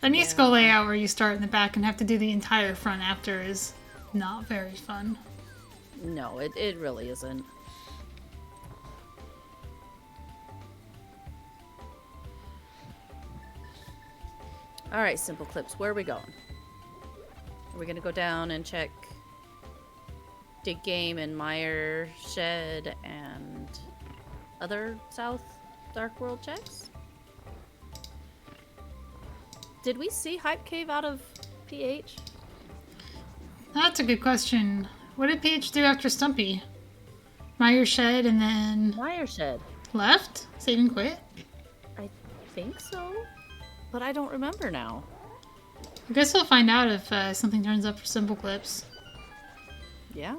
S1: Any skull layout where you start in the back and have to do the entire front after is not very fun.
S2: No, it really isn't. Alright, SimpleClips, where are we going? Are we gonna go down and check Dig Game and Meyer Shed and other South Dark World checks? Did we see Hype Cave out of PH?
S1: That's a good question. What did PH do after Stumpy? Meyer Shed and then...
S2: Meyer Shed.
S1: Left? Save and quit?
S2: I think so. But I don't remember now.
S1: I guess we'll find out if something turns up for SimpleClips.
S2: Yeah?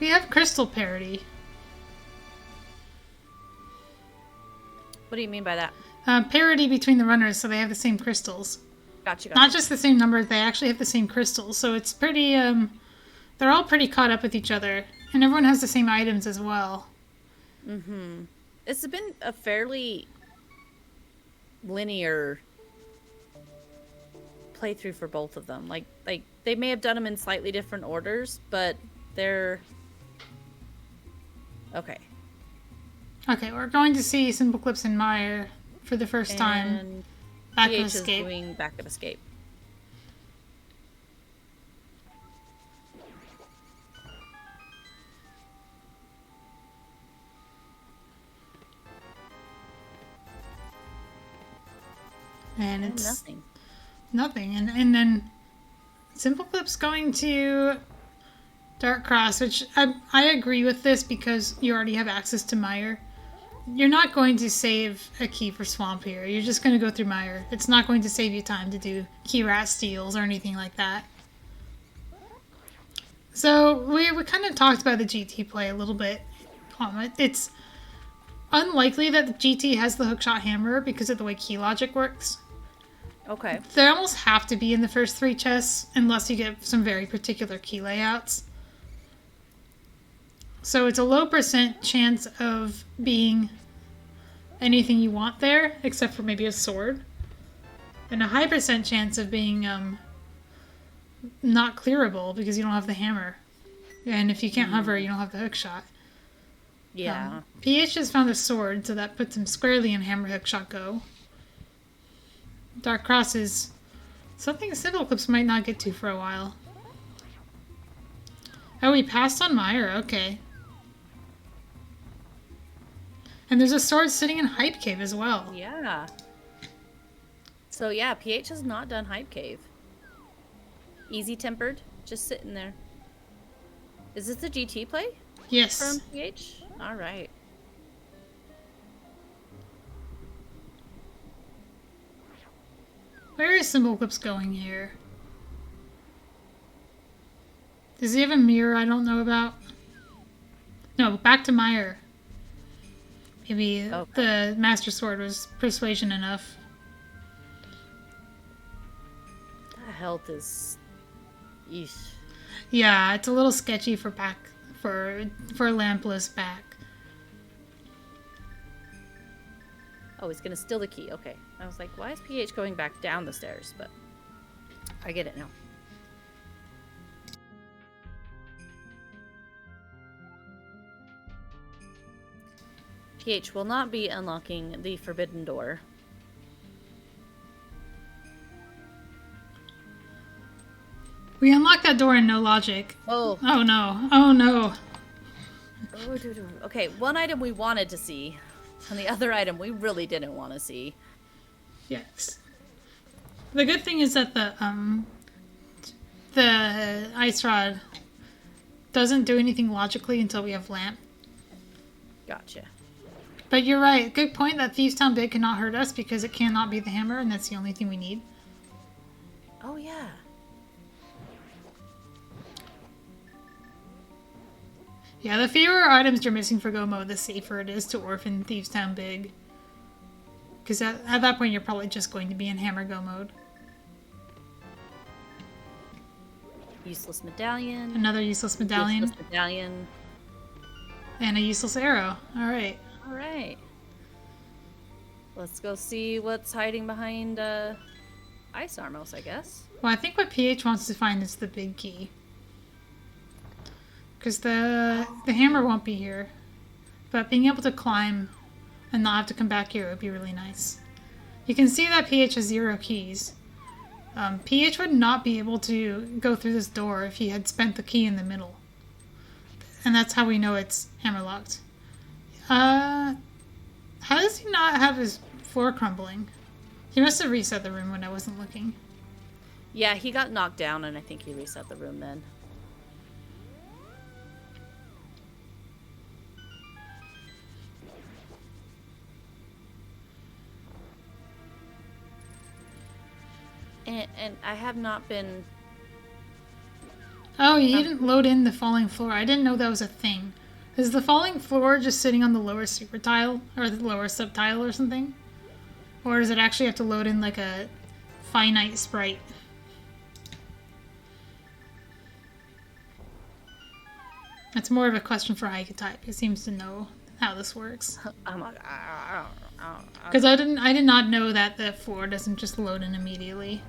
S1: We have crystal parity.
S2: What do you mean by that?
S1: Parity between the runners, so they have the same crystals.
S2: Gotcha.
S1: Not just the same numbers, they actually have the same crystals. So it's pretty, they're all pretty caught up with each other. And everyone has the same items as well.
S2: Mm-hmm. It's been a fairly linear playthrough for both of them. Like they may have done them in slightly different orders, but they're okay.
S1: Okay, we're going to see SimpleClips and Meyer for the first time. Back of escape.
S2: Is doing back of escape.
S1: And it's
S2: nothing.
S1: Nothing. And then SimpleClips going to Dark Cross, which I agree with this because you already have access to Meyer. You're not going to save a key for Swamp here. You're just going to go through Meyer. It's not going to save you time to do key rat steals or anything like that. So we kind of talked about the GT play a little bit. It's unlikely that the GT has the hookshot hammer because of the way key logic works.
S2: Okay.
S1: They almost have to be in the first 3 chests unless you get some very particular key layouts. So it's a low % chance of being anything you want there, except for maybe a sword. And a high % chance of being not clearable because you don't have the hammer. And if you can't hover, you don't have the hookshot.
S2: Yeah.
S1: PH has found a sword, so that puts him squarely in hammer hookshot go. Dark Cross is something SimpleClips might not get to for a while. Oh, we passed on Meyer. Okay. And there's a sword sitting in Hype Cave as well.
S2: Yeah. So yeah, PH has not done Hype Cave. Easy tempered, just sitting there. Is this the GT play?
S1: Yes.
S2: From PH? All right.
S1: Where is SimpleClips going here? Does he have a mirror I don't know about? No, back to Meyer. Maybe the Master Sword was persuasion enough.
S2: That health is... Eesh.
S1: Yeah, it's a little sketchy for lampless back.
S2: Oh, he's gonna steal the key. Okay. I was like, why is PH going back down the stairs? But I get it now. PH will not be unlocking the forbidden door.
S1: We unlocked that door in no logic.
S2: Oh.
S1: Oh no. Oh no.
S2: Okay, one item we wanted to see, and the other item we really didn't want to see.
S1: Yes. The good thing is that the ice rod doesn't do anything logically until we have lamp.
S2: Gotcha.
S1: But you're right. Good point that Thieves Town Big cannot hurt us because it cannot be the hammer, and that's the only thing we need.
S2: Oh yeah.
S1: Yeah, the fewer items you're missing for go mode, the safer it is to orphan Thieves Town Big. Because at that point, you're probably just going to be in hammer go mode.
S2: Useless medallion.
S1: Another useless medallion.
S2: Useless medallion.
S1: And a useless arrow. Alright.
S2: Alright. Let's go see what's hiding behind Ice Armos, I guess.
S1: Well, I think what PH wants to find is the big key. Because the hammer won't be here. But being able to climb and not have to come back here would be really nice. You can see that PH has 0 keys. PH would not be able to go through this door if he had spent the key in the middle. And that's how we know it's hammerlocked. How does he not have his floor crumbling? He must have reset the room when I wasn't looking.
S2: Yeah, he got knocked down and I think he reset the room then. And I have not been...
S1: Oh, you didn't load in the falling floor. I didn't know that was a thing. Is the falling floor just sitting on the lower super tile or the lower subtile or something? Or does it actually have to load in like a finite sprite? That's more of a question for Hycotype. He seems to know how this works.
S2: I'm like, I don't.
S1: Because I did not know that the floor doesn't just load in immediately.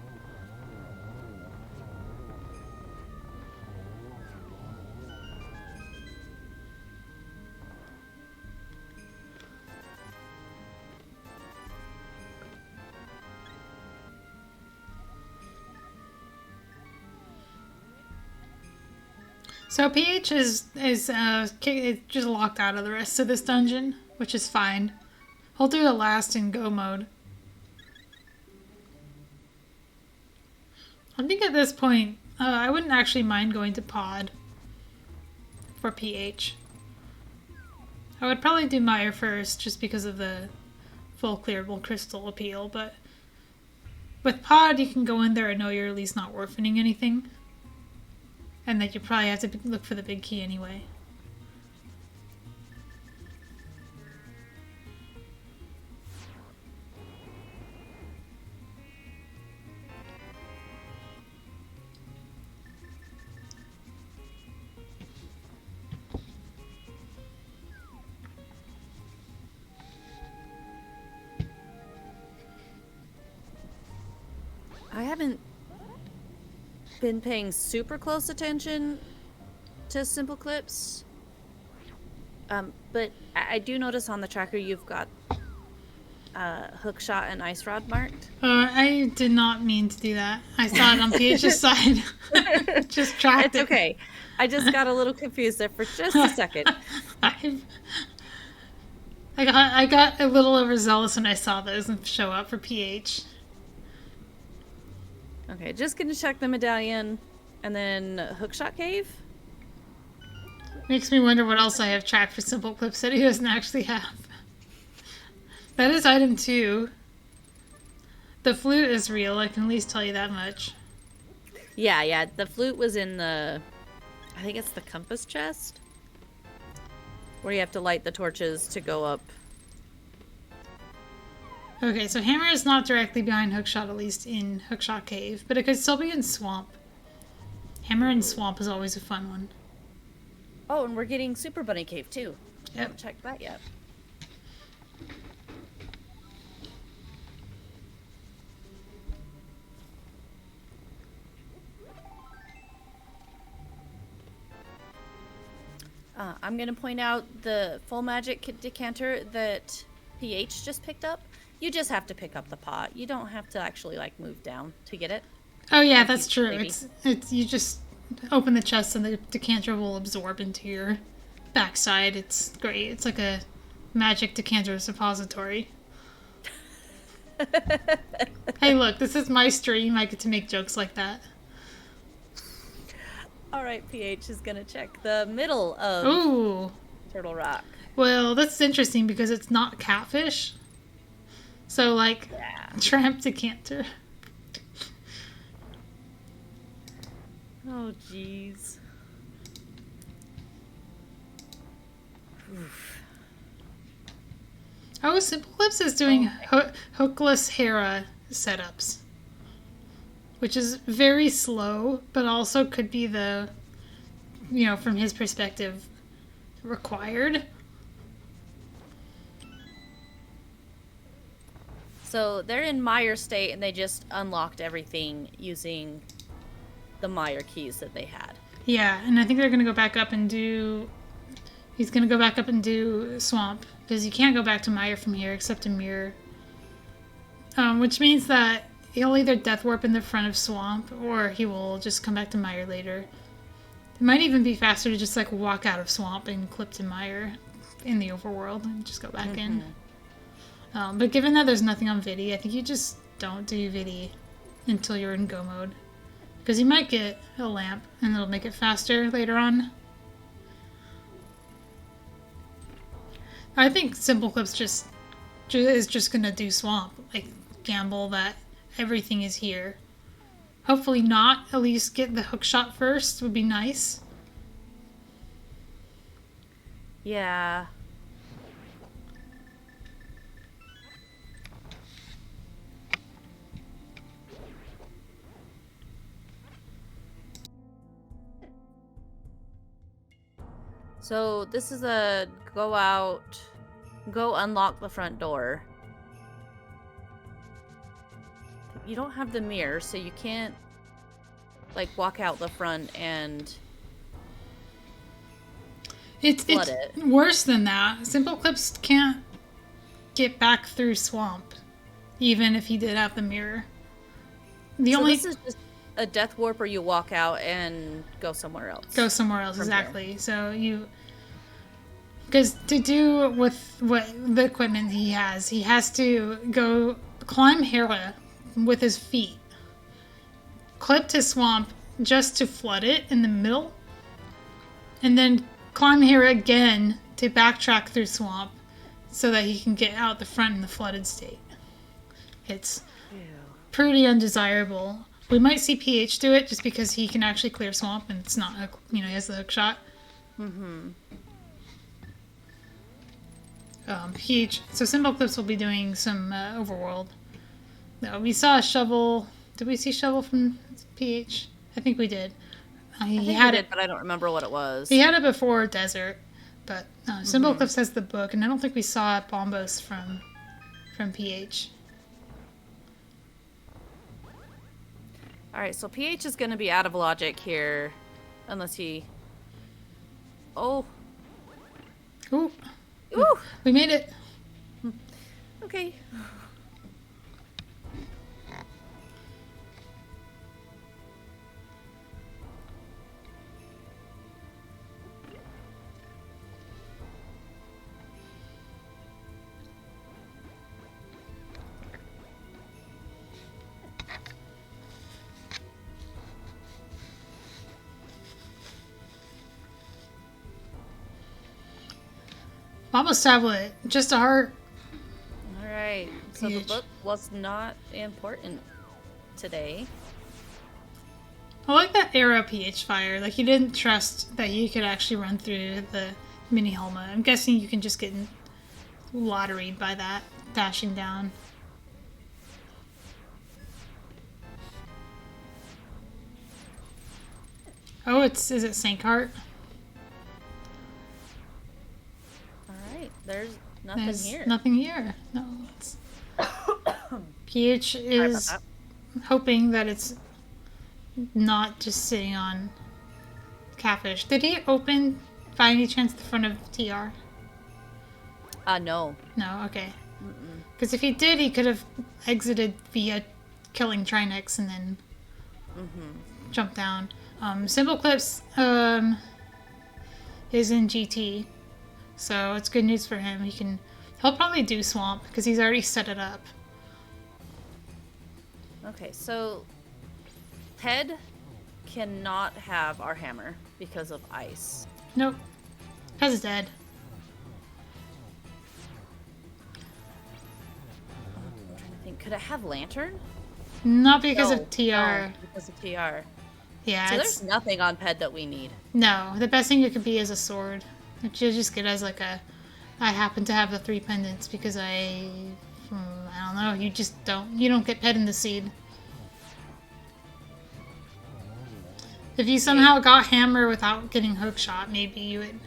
S1: So PH is just locked out of the rest of this dungeon, which is fine. I'll do it last in go mode. I think at this point, I wouldn't actually mind going to pod for PH. I would probably do Mire first, just because of the full clearable crystal appeal, but with pod, you can go in there and know you're at least not orphaning anything. And that you probably have to look for the big key anyway.
S2: I haven't been paying super close attention to SimpleClips. But I do notice on the tracker you've got hookshot and ice rod marked.
S1: I did not mean to do that. I saw it on PH's side. Just tracked it.
S2: It's okay. I just got a little confused there for just a second.
S1: I got a little overzealous when I saw those show up for PH.
S2: Okay, just gonna check the medallion and then hookshot cave.
S1: Makes me wonder what else I have tracked for SimpleClips that he doesn't actually have. That is item 2. The flute is real, I can at least tell you that much.
S2: Yeah, the flute was in the... I think it's the compass chest? Where you have to light the torches to go up.
S1: Okay, so hammer is not directly behind hookshot, at least in hookshot cave, but it could still be in swamp. Hammer in swamp is always a fun one.
S2: Oh, and we're getting Super Bunny Cave too.
S1: Yep.
S2: Haven't checked that yet. I'm going to point out the full magic decanter that PH just picked up. You just have to pick up the pot. You don't have to actually like move down to get it.
S1: Oh yeah, that's true. It's you just open the chest and the decanter will absorb into your backside. It's great. It's like a magic decanter suppository. Hey, look, this is my stream. I get to make jokes like that.
S2: All right, PH is gonna check the middle of
S1: Ooh.
S2: Turtle Rock.
S1: Well, that's interesting because it's not catfish. So, like, tramp decanter.
S2: Oh, jeez.
S1: Oh, SimpleClips is doing hookless Hera setups. Which is very slow, but also could be the, from his perspective, required.
S2: So they're in Mire state and they just unlocked everything using the Mire keys that they had.
S1: Yeah, and I think they're going to go back up and do... He's going to go back up and do Swamp, because you can't go back to Mire from here except to Mirror. Which means that he'll either Death Warp in the front of Swamp, or he will just come back to Mire later. It might even be faster to just, like, walk out of Swamp and clip to Mire in the overworld and just go back in. But given that there's nothing on Vidi, I think you just don't do Vidi until you're in Go mode. Because you might get a lamp, and it'll make it faster later on. I think SimpleClips is just gonna do Swamp. Like, gamble that everything is here. Hopefully not. At least get the hook shot first would be nice.
S2: Yeah. So this is a go out, go unlock the front door. You don't have the mirror, so you can't like walk out the front and
S1: It's
S2: flood it.
S1: worse than that. SimpleClips can't get back through swamp, even if he did have the mirror.
S2: This is just a death warp where you walk out and go somewhere else.
S1: Go somewhere else,
S2: from
S1: exactly.
S2: here.
S1: So because to do with what the equipment he has to go climb Hera with his feet, clip to swamp just to flood it in the middle, and then climb Hera again to backtrack through swamp so that he can get out the front in the flooded state. It's pretty undesirable. We might see PH do it just because he can actually clear swamp and it's not, he has the hook shot.
S2: Mm-hmm.
S1: PH, so SimpleClips will be doing some overworld. No, we saw a shovel. Did we see shovel from PH? I think we did.
S2: He had it, but I don't remember what it was.
S1: He had it before desert, but SimpleClips has the book, and I don't think we saw Bombos from PH.
S2: All right, so PH is going to be out of logic here, unless he. Oh.
S1: Ooh.
S2: Ooh.
S1: We made it.
S2: Okay.
S1: Bombos tablet, just a heart.
S2: All right. So
S1: PH.
S2: the book was not important today.
S1: I like that arrow PH fire. Like, he didn't trust that he could actually run through the mini helmet. I'm guessing you can just get lotteried by that, dashing down. Oh, is it Sankheart?
S2: All right. There's nothing
S1: There's
S2: here.
S1: nothing here. No. PH
S2: Sorry
S1: is
S2: about
S1: hoping that it's not just sitting on Catfish. Did he open by any chance the front of TR?
S2: No.
S1: No, okay. Because if he did, he could have exited via killing Trinex and then jumped down. SimpleClips is in GT, so it's good news for him. He'll probably do Swamp because he's already set it up.
S2: Okay, so Ted cannot have our hammer because of ice.
S1: Nope. Pez is dead.
S2: I'm trying to think. Could it have lantern?
S1: Not because
S2: No,
S1: of TR.
S2: no, because of TR.
S1: Yeah,
S2: So
S1: it's...
S2: there's nothing on Ped that we need.
S1: No, the best thing it could be is a sword. Which you'll just get as like a... I happen to have the 3 pendants because I don't know, you don't get Ped in the seed. If you somehow got hammer without getting hook shot, maybe you would.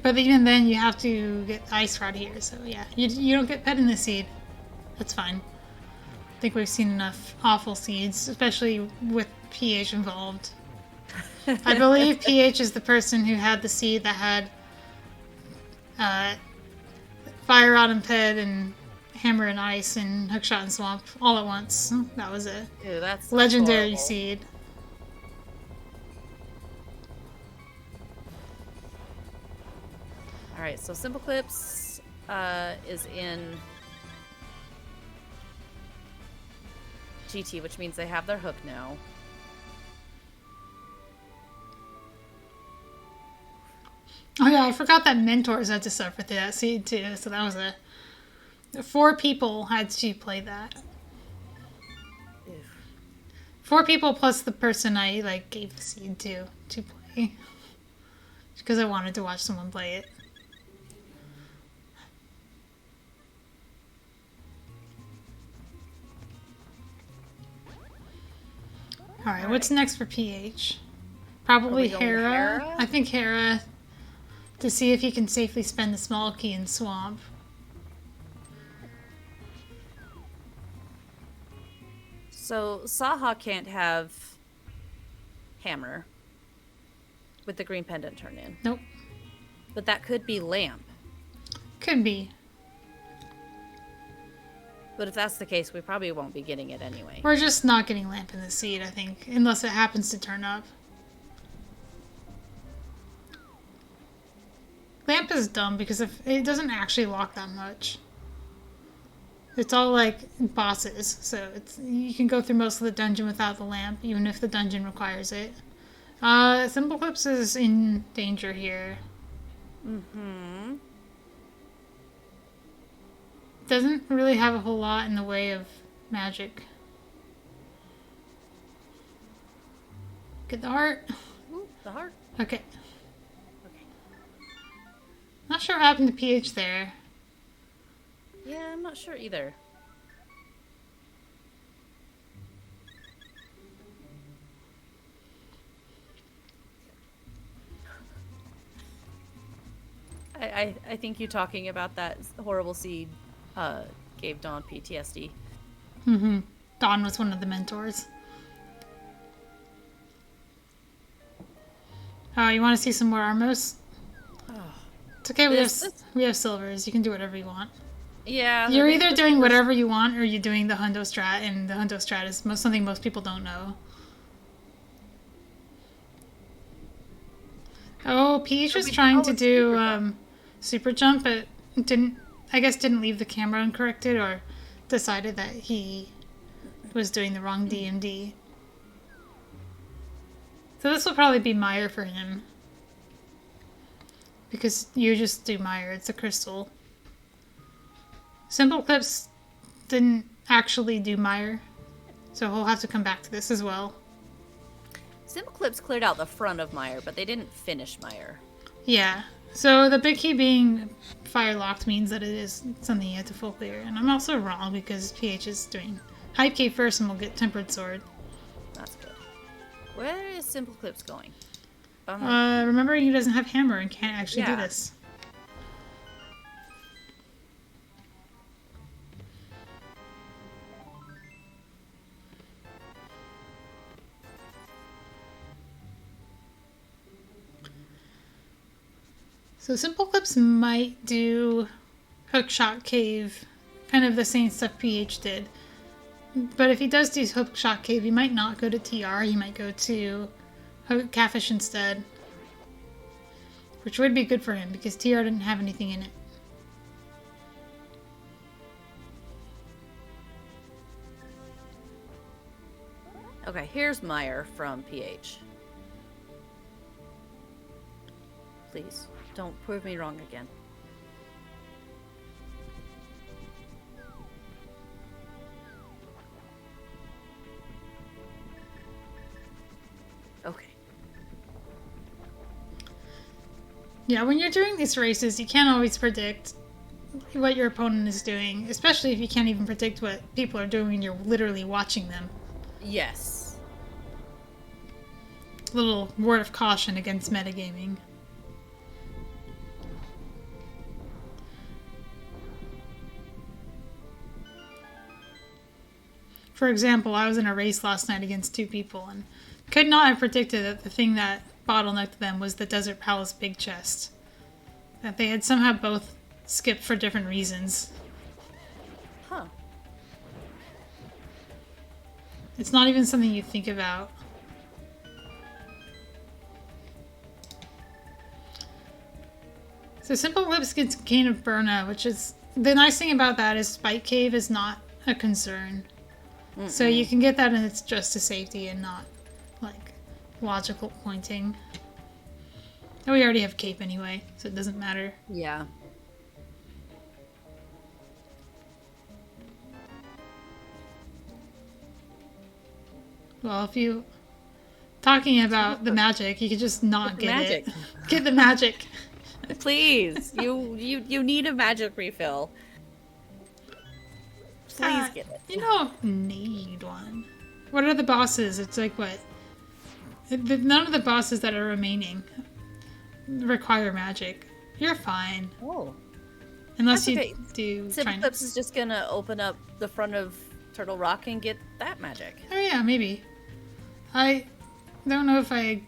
S1: But even then, you have to get ice rod here, so yeah, you don't get Ped in the seed. That's fine. I think we've seen enough awful seeds, especially with PH involved. I believe PH is the person who had the seed that had fire rod and Ped and hammer and ice and hookshot and swamp all at once. That was a
S2: Dude, that's
S1: legendary
S2: horrible.
S1: seed.
S2: All right, so SimpleClips is in GT, which means they have their hook now.
S1: Oh yeah, I forgot that mentors had to suffer through that seed too. So that was 4 people had to play that. 4 people plus the person I like gave the seed to play. Because I wanted to watch someone play it. Alright, what's next for PH? Probably Hera.
S2: Hera.
S1: I think Hera, to see if he can safely spend the small key in Swamp.
S2: So Saha can't have Hammer with the green pendant turn in.
S1: Nope.
S2: But that could be Lamp.
S1: Could be.
S2: But if that's the case, we probably won't be getting it anyway.
S1: We're just not getting Lamp in the seed, I think. Unless it happens to turn up. Lamp is dumb because if it doesn't actually lock that much. It's all like bosses, so you can go through most of the dungeon without the lamp, even if the dungeon requires it. SimpleClips is in danger here.
S2: Mm-hmm.
S1: Doesn't really have a whole lot in the way of magic. Get the heart.
S2: Ooh, the heart.
S1: Okay.
S2: Okay.
S1: Not sure what happened to PH there.
S2: Yeah, I'm not sure either. I think you talking about that horrible seed gave Dawn PTSD.
S1: Mm-hmm. Dawn was one of the mentors. Oh, you want to see some more Armos?
S2: Oh.
S1: It's okay, we have silvers. You can do whatever you want.
S2: Yeah.
S1: You're either doing whatever you want or you're doing the Hundo Strat, and the Hundo Strat is something most people don't know. Oh, Peach was trying to do super jump, but didn't leave the camera uncorrected or decided that he was doing the wrong DMD. So this will probably be Mire for him. Because you just do Mire, it's a crystal. SimpleClips didn't actually do Mire, so he'll have to come back to this as well.
S2: SimpleClips cleared out the front of Mire, but they didn't finish Mire.
S1: Yeah, so the big key being fire locked means that it is something you have to full clear. And I'm also wrong because PH is doing Hype Key first and we'll get Tempered Sword.
S2: That's good. Where is SimpleClips going?
S1: Remembering he doesn't have Hammer and can't actually do this. So SimpleClips might do Hookshot Cave, kind of the same stuff PH did. But if he does do Hookshot Cave, he might not go to TR, he might go to Catfish instead. Which would be good for him, because TR didn't have anything in it.
S2: Okay, here's Mire from PH. Please, don't prove me wrong again. Okay.
S1: Yeah, when you're doing these races, you can't always predict what your opponent is doing, especially if you can't even predict what people are doing and you're literally watching them.
S2: Yes.
S1: Little word of caution against metagaming. For example, I was in a race last night against 2 people and could not have predicted that the thing that bottlenecked them was the Desert Palace big chest. That they had somehow both skipped for different reasons.
S2: Huh.
S1: It's not even something you think about. So SimpleClips gets Cane of Burna, which is... The nice thing about that is Spike Cave is not a concern. Mm-mm. So you can get that and it's just to safety and not, like, logical pointing. And we already have Cape anyway, so it doesn't matter.
S2: Yeah.
S1: Well, if you talking about the magic, you could just not get
S2: magic.
S1: it. Get the magic.
S2: Please, you need a magic refill. Please get it.
S1: You don't need one. What are the bosses? It's like what? None of the bosses that are remaining require magic. You're fine.
S2: Oh.
S1: Unless
S2: That's
S1: you
S2: okay.
S1: do.
S2: SimpleClips is just gonna open up the front of Turtle Rock and get that magic.
S1: Oh yeah, maybe. I don't know if I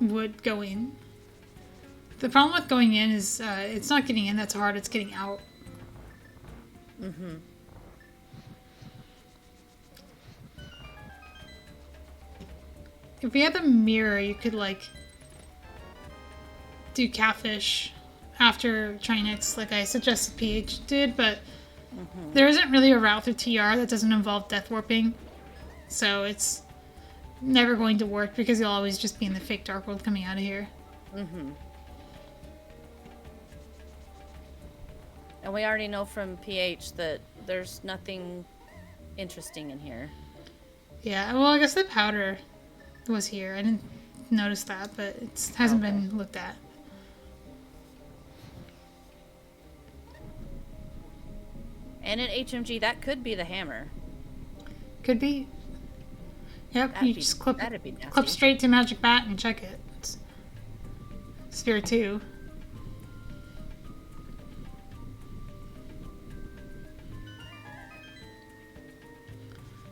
S1: would go in. The problem with going in is it's not getting in that's hard, it's getting out.
S2: Mm-hmm.
S1: If we had the mirror, you could like do catfish after Trinex like I suggested PH did, but there isn't really a route through TR that doesn't involve death warping. So it's never going to work because you'll always just be in the fake Dark World coming out of here.
S2: Mm-hmm. And we already know from PH that there's nothing interesting in here.
S1: Yeah, well, I guess the powder was here. I didn't notice that, but it hasn't been looked at.
S2: And an HMG, that could be the hammer.
S1: Could be. Yep,
S2: That'd
S1: you
S2: be-
S1: just clip
S2: that'd be nasty.
S1: straight to Magic Bat and check it. It's Sphere 2.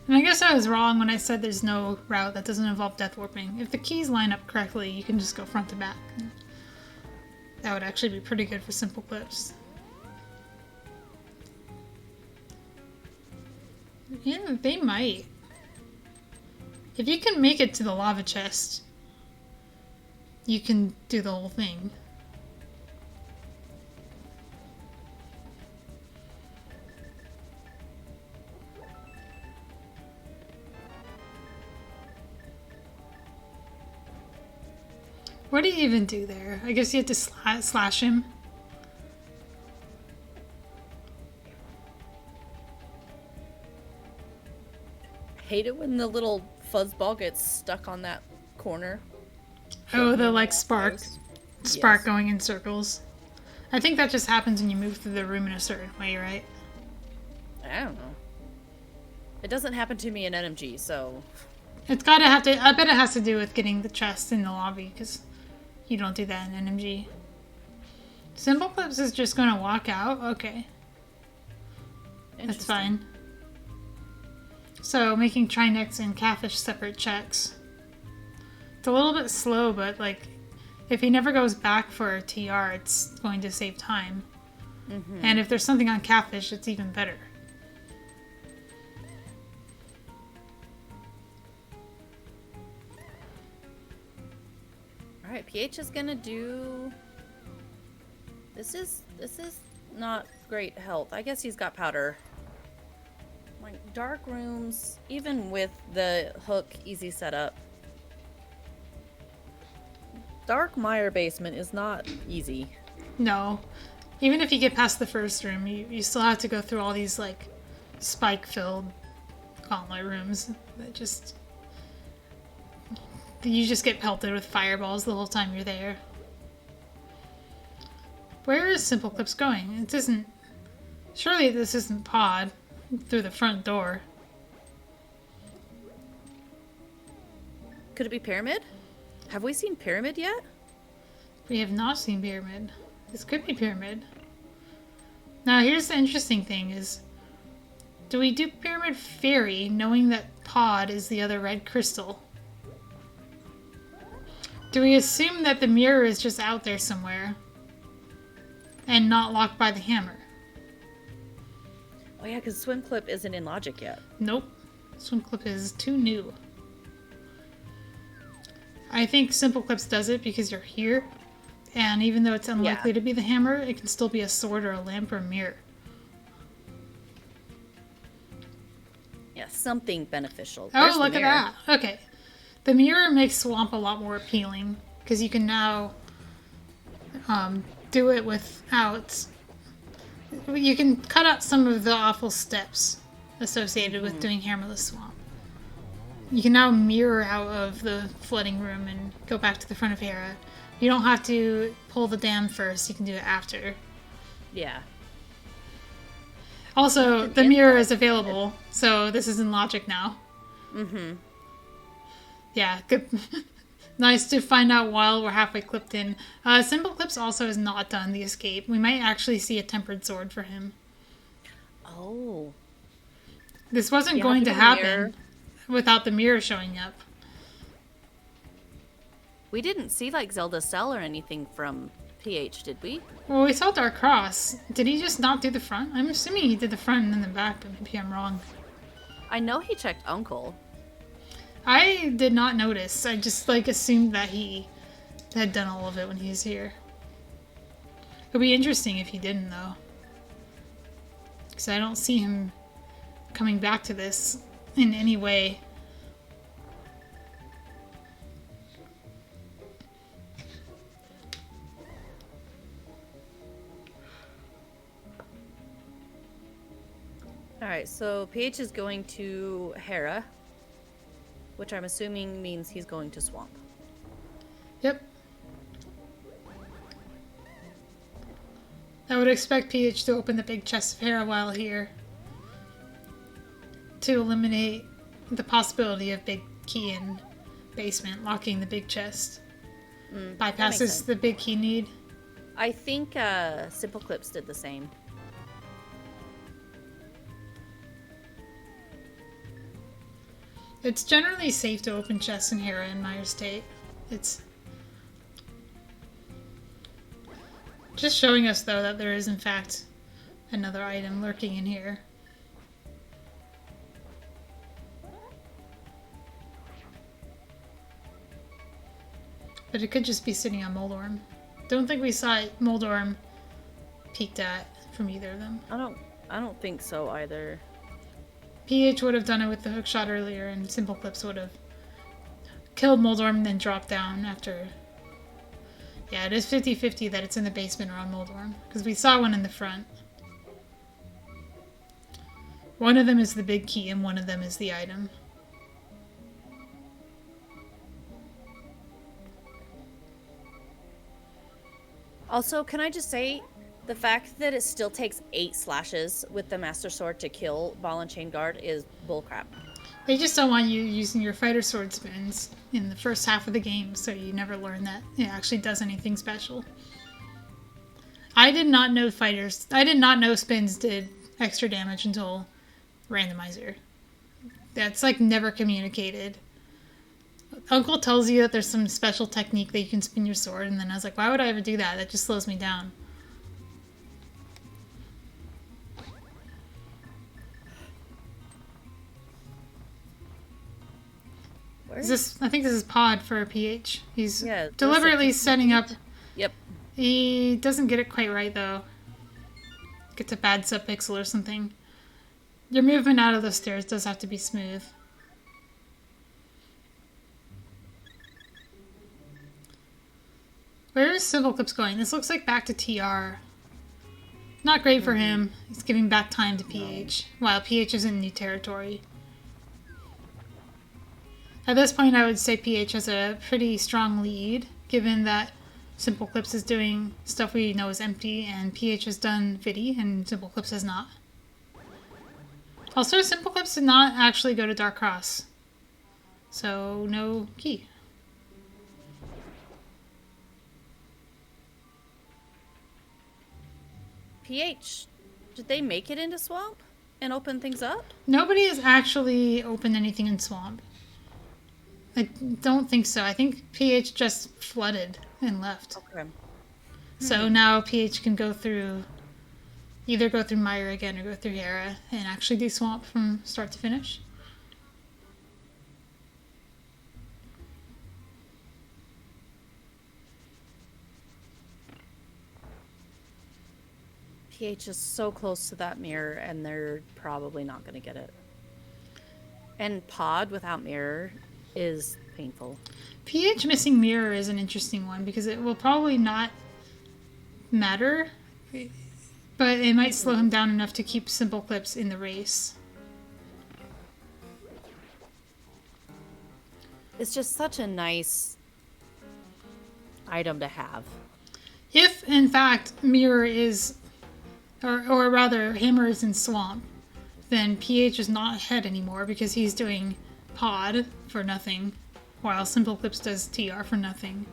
S1: And I guess I was wrong when I said there's no route that doesn't involve death warping. If the keys line up correctly, you can just go front to back. That would actually be pretty good for SimpleClips. Yeah, they might. If you can make it to the lava chest, you can do the whole thing. What do you even do there? I guess you have to slash him.
S2: Hate it when the little fuzzball gets stuck on that corner.
S1: Oh, the like spark
S2: Yes.
S1: going in circles. I think that just happens when you move through the room in a certain way, right?
S2: I don't know. It doesn't happen to me in NMG, so...
S1: It's gotta have to. I bet it has to do with getting the chest in the lobby because you don't do that in NMG. SimpleClips is just gonna walk out. Okay, that's fine. So making Trinex and Catfish separate checks. It's a little bit slow, but like if he never goes back for a TR, it's going to save time. And if there's something on Catfish, it's even better.
S2: Alright, PH is gonna do... This is not great health. I guess he's got powder. Like, dark rooms, even with the hook easy setup. Dark Mire basement is not easy.
S1: No. Even if you get past the first room, you still have to go through all these, like, spike-filled gauntlet rooms that just... You just get pelted with fireballs the whole time you're there. Where is SimpleClips going? It isn't... Surely this isn't Pod through the front door.
S2: Could it be Pyramid? Have we seen Pyramid yet?
S1: We have not seen Pyramid. This could be Pyramid. Now, here's the interesting thing is... Do we do Pyramid Fairy knowing that Pod is the other red crystal? Do we assume that the mirror is just out there somewhere and not locked by the hammer?
S2: Oh yeah, because Swim Clip isn't in Logic yet.
S1: Nope. SwimClip is too new. I think SimpleClips does it because you're here, and even though it's unlikely to be the hammer, it can still be a sword or a lamp or a mirror.
S2: Yeah, something beneficial.
S1: Oh,
S2: There's the
S1: look at
S2: mirror.
S1: that. Okay. The mirror makes Swamp a lot more appealing because you can now do it without... You can cut out some of the awful steps associated with doing Hammerless Swamp. you can now mirror out of the flooding room and go back to the front of Hera. You don't have to pull the dam first, you can do it after.
S2: Yeah.
S1: Also, the mirror is available, so this is in logic now.
S2: Mm-hmm.
S1: Yeah, good. Nice to find out while we're halfway clipped in. SimpleClips also has not done the escape. We might actually see a tempered sword for him.
S2: Oh.
S1: This wasn't going to happen without the mirror showing up.
S2: We didn't see like Zelda's cell or anything from PH, did we?
S1: Well, we saw Dark Cross. Did he just not do the front? I'm assuming he did the front and then the back, but maybe I'm wrong.
S2: I know he checked Uncle.
S1: I did not notice. I just assumed that he had done all of it when he was here. It would be interesting if he didn't, though. Because I don't see him coming back to this in any way.
S2: Alright, so PH is going to Hera, which I'm assuming means he's going to Swamp.
S1: Yep. I would expect PH to open the big chest of Hera while here, to eliminate the possibility of big key in basement locking the big chest. Bypasses the big key need.
S2: I think SimpleClips did the same.
S1: It's generally safe to open chests in Hera and Meyer State. It's just showing us, though, that there is, in fact, another item lurking in here. But it could just be sitting on Moldorm. Don't think we saw Moldorm peeked at from either of them.
S2: I don't think so either.
S1: PH would have done it with the hook shot earlier, and SimpleClips would have killed Moldorm and then dropped down after. Yeah, it is 50-50 that it's in the basement or on Moldorm, because we saw one in the front. One of them is the big key, and one of them is the item.
S2: Also, can I just say, the fact that it still takes 8 slashes with the Master Sword to kill Ball and Chain Guard is bullcrap.
S1: They just don't want you using your fighter sword spins in the first half of the game, so you never learn that it actually does anything special. I did not know spins did extra damage until randomizer. That's never communicated. Uncle tells you that there's some special technique that you can spin your sword, and then I was like, why would I ever do that? That just slows me down. I think this is Pod for PH. He's deliberately setting up.
S2: Yep.
S1: He doesn't get it quite right, though. Gets a bad subpixel or something. Your movement out of the stairs does have to be smooth. Where is SimpleClips going? This looks like back to TR. Not great for him. He's giving back time to PH, while PH is in new territory. At this point, I would say PH has a pretty strong lead, given that SimpleClips is doing stuff we know is empty, and PH has done Vidi, and SimpleClips has not. Also, SimpleClips did not actually go to Dark Cross, so no key.
S2: PH, did they make it into Swamp and open things up?
S1: Nobody has actually opened anything in Swamp. I don't think so. I think PH just flooded and left.
S2: Okay.
S1: So now PH can either go through Meyer again or go through Hera and actually do Swamp from start to finish.
S2: PH is so close to that mirror, and they're probably not going to get it. And Pod without mirror is painful.
S1: PH missing mirror is an interesting one because it will probably not matter, but it might slow him down enough to keep SimpleClips in the race.
S2: It's just such a nice item to have.
S1: If, in fact, Mirror is, or rather, Hammer is in Swamp, then PH is not ahead anymore because he's doing Pod for nothing, while SimpleClips does TR for nothing.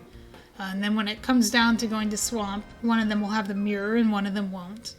S1: And then when it comes down to going to Swamp, one of them will have the Mirror and one of them won't.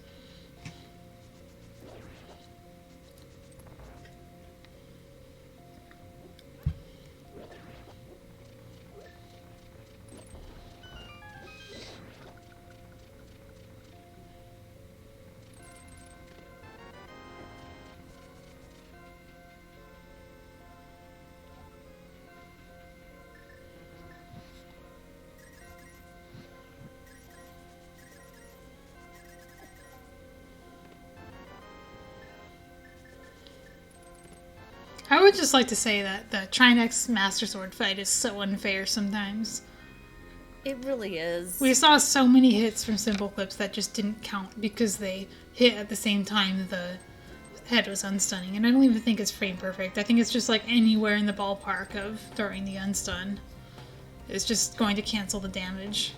S1: I would just like to say that the Trinex Master Sword fight is so unfair sometimes.
S2: It really is.
S1: We saw so many hits from SimpleClips that just didn't count because they hit at the same time the head was unstunning. And I don't even think it's frame perfect. I think it's just like anywhere in the ballpark of during the unstun. It's just going to cancel the damage.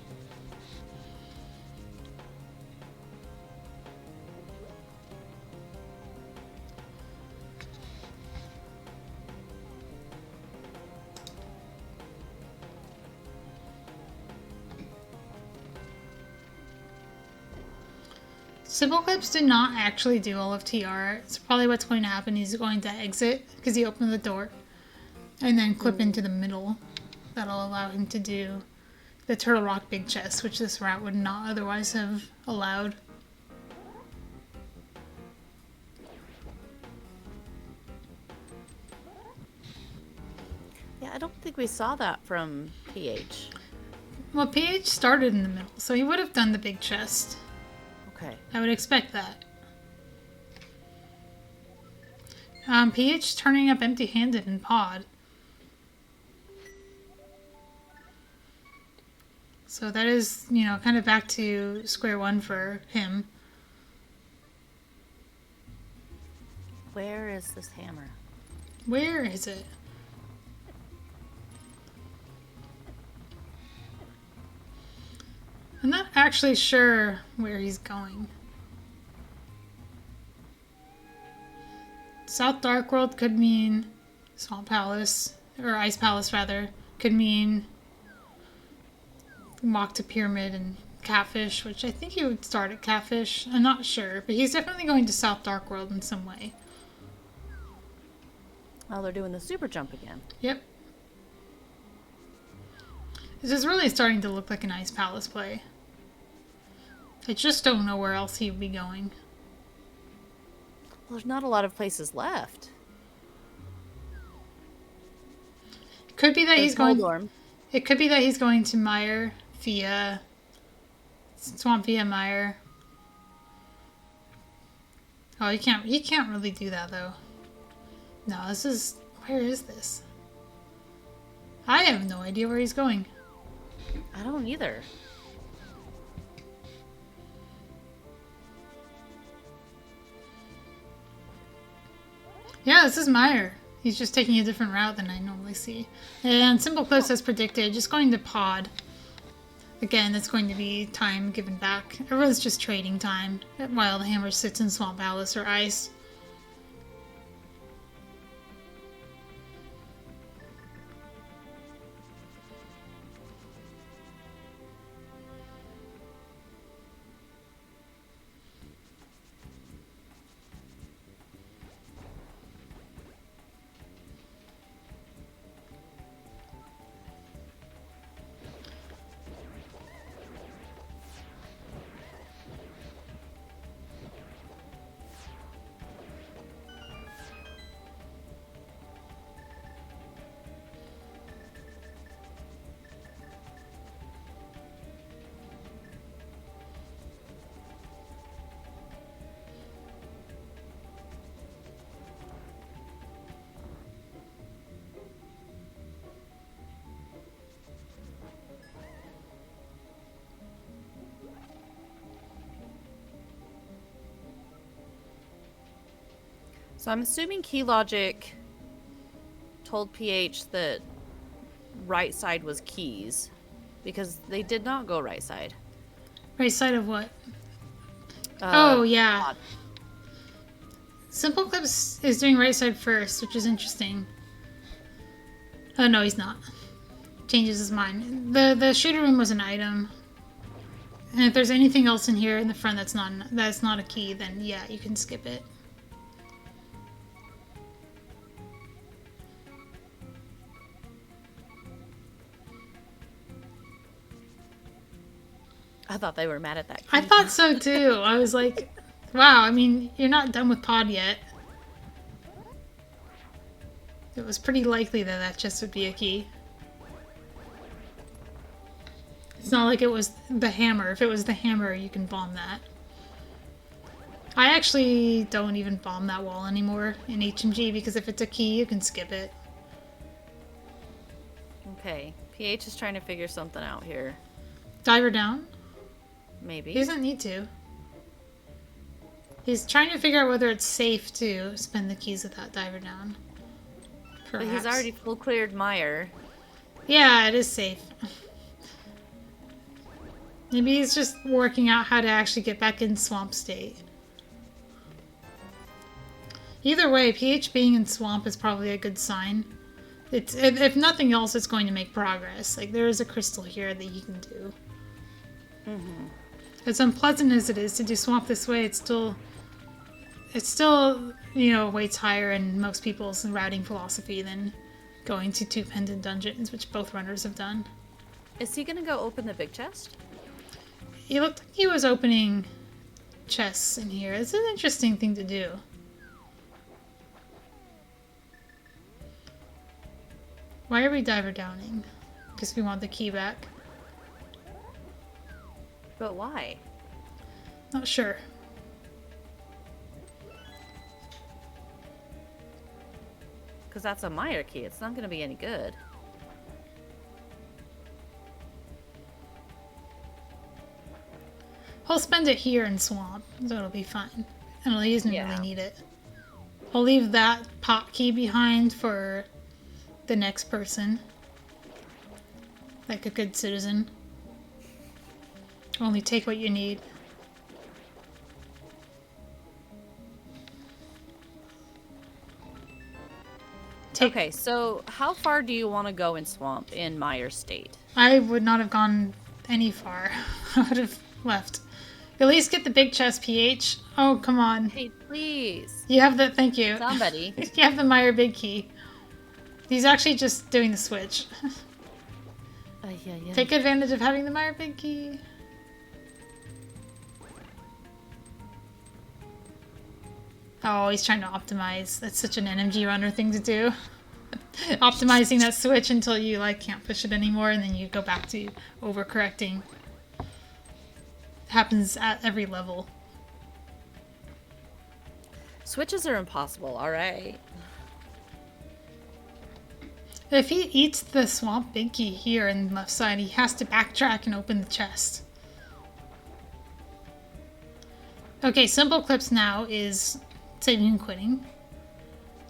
S1: SimpleClips did not actually do all of TR. So probably what's going to happen, he's going to exit because he opened the door and then clip into the middle. That'll allow him to do the Turtle Rock Big Chest, which this route would not otherwise have allowed.
S2: Yeah, I don't think we saw that from PH.
S1: Well, PH started in the middle, so he would have done the big chest.
S2: Okay.
S1: I would expect that. PH turning up empty-handed in Pod. So that is, you know, kind of back to square one for him.
S2: Where is this hammer?
S1: Where is it? I'm not actually sure where he's going. South Dark World could mean Swamp Palace, or Ice Palace rather, could mean walk to Pyramid and Catfish, which I think he would start at Catfish. I'm not sure, but he's definitely going to South Dark World in some way.
S2: Oh, they're doing the super jump again.
S1: Yep. This is really starting to look like an Ice Palace play. I just don't know where else he would be going.
S2: Well, there's not a lot of places left.
S1: It could be that he's going.
S2: Moldorm.
S1: It could be that he's going to Mire via Swamp via Mire. Oh, he can't. He can't really do that though. No, this is. Where is this? I have no idea where he's going.
S2: I don't either.
S1: Yeah, this is Mire. He's just taking a different route than I normally see. And SimpleClips as predicted, just going to Pod. Again, it's going to be time given back. Everyone's just trading time while the hammer sits in Swamp Palace or Ice.
S2: So I'm assuming Key Logic told PH that right side was keys. Because they did not go right side.
S1: Right side of what? Oh, yeah.
S2: Pod.
S1: SimpleClips is doing right side first, which is interesting. Oh, no, he's not. Changes his mind. The shooter room was an item. And if there's anything else in here in the front that's not a key, then yeah, you can skip it.
S2: I thought they were mad at that key.
S1: I thought so too. I was like, wow, I mean, you're not done with pod yet. It was pretty likely that that chest would be a key. It's not like it was the hammer. If it was the hammer, you can bomb that. I actually don't even bomb that wall anymore in HMG because if it's a key, you can skip it.
S2: Okay. PH is trying to figure something out here.
S1: Diver down?
S2: Maybe.
S1: He doesn't need to. He's trying to figure out whether it's safe to spend the keys without diver down. Perhaps.
S2: But he's already full cleared Meyer.
S1: Yeah, it is safe. Maybe he's just working out how to actually get back in swamp state. Either way, PH being in swamp is probably a good sign. It's if nothing else, it's going to make progress. Like, there is a crystal here that you can do.
S2: Mm-hmm.
S1: As unpleasant as it is to do swamp this way, it's still, you know, weights higher in most people's routing philosophy than going to 2 pendant dungeons, which both runners have done.
S2: Is he gonna go open the big chest?
S1: He looked like he was opening chests in here. It's an interesting thing to do. Why are we diver downing? Because we want the key back.
S2: But why?
S1: Not sure.
S2: Because that's a Meyer key. It's not gonna be any good.
S1: I'll spend it here in swamp, so it'll be fine. And he doesn't
S2: Yeah.
S1: really need it. I'll leave that pot key behind for the next person. Like a good citizen. Only take what you need.
S2: Okay, so how far do you want to go in swamp in Meyer state?
S1: I would not have gone any far. I would have left. At least get the big chest, PH. Oh, come on.
S2: Hey, please.
S1: You have the... Thank you.
S2: Somebody.
S1: You have the Meyer big key. He's actually just doing the switch.
S2: Yeah.
S1: Take advantage of having the Meyer big key. Oh, he's trying to optimize. That's such an NMG runner thing to do. Optimizing that switch until you like can't push it anymore, and then you go back to overcorrecting. Happens at every level.
S2: Switches are impossible, alright.
S1: If he eats the swamp big key here in the left side, he has to backtrack and open the chest. Okay, SimpleClips now is saving and quitting.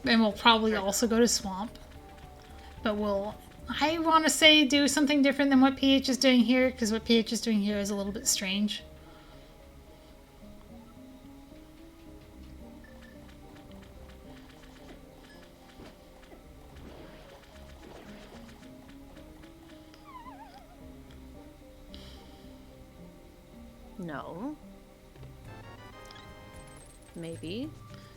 S1: And we'll probably also go to swamp. But we'll, I want to say, do something different than what PH is doing here, because what PH is doing here is a little bit strange.
S2: No. Maybe.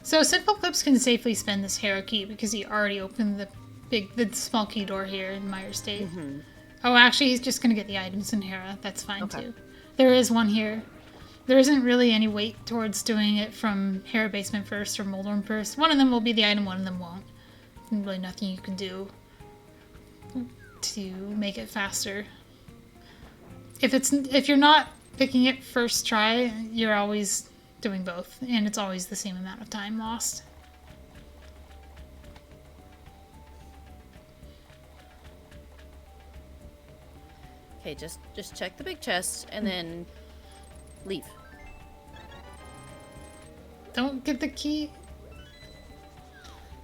S1: So SimpleClips can safely spend this hero key because he already opened the small key door here in Meyer State.
S2: Mm-hmm.
S1: Oh, actually, he's just going to get the items in Hera. That's fine, too. There is one here. There isn't really any weight towards doing it from Hera Basement first or Moldorm first. One of them will be the item, one of them won't. There's really nothing you can do to make it faster. If you're not picking it first try, you're always doing both, and it's always the same amount of time lost.
S2: Okay, just check the big chest and then leave.
S1: Don't get the key.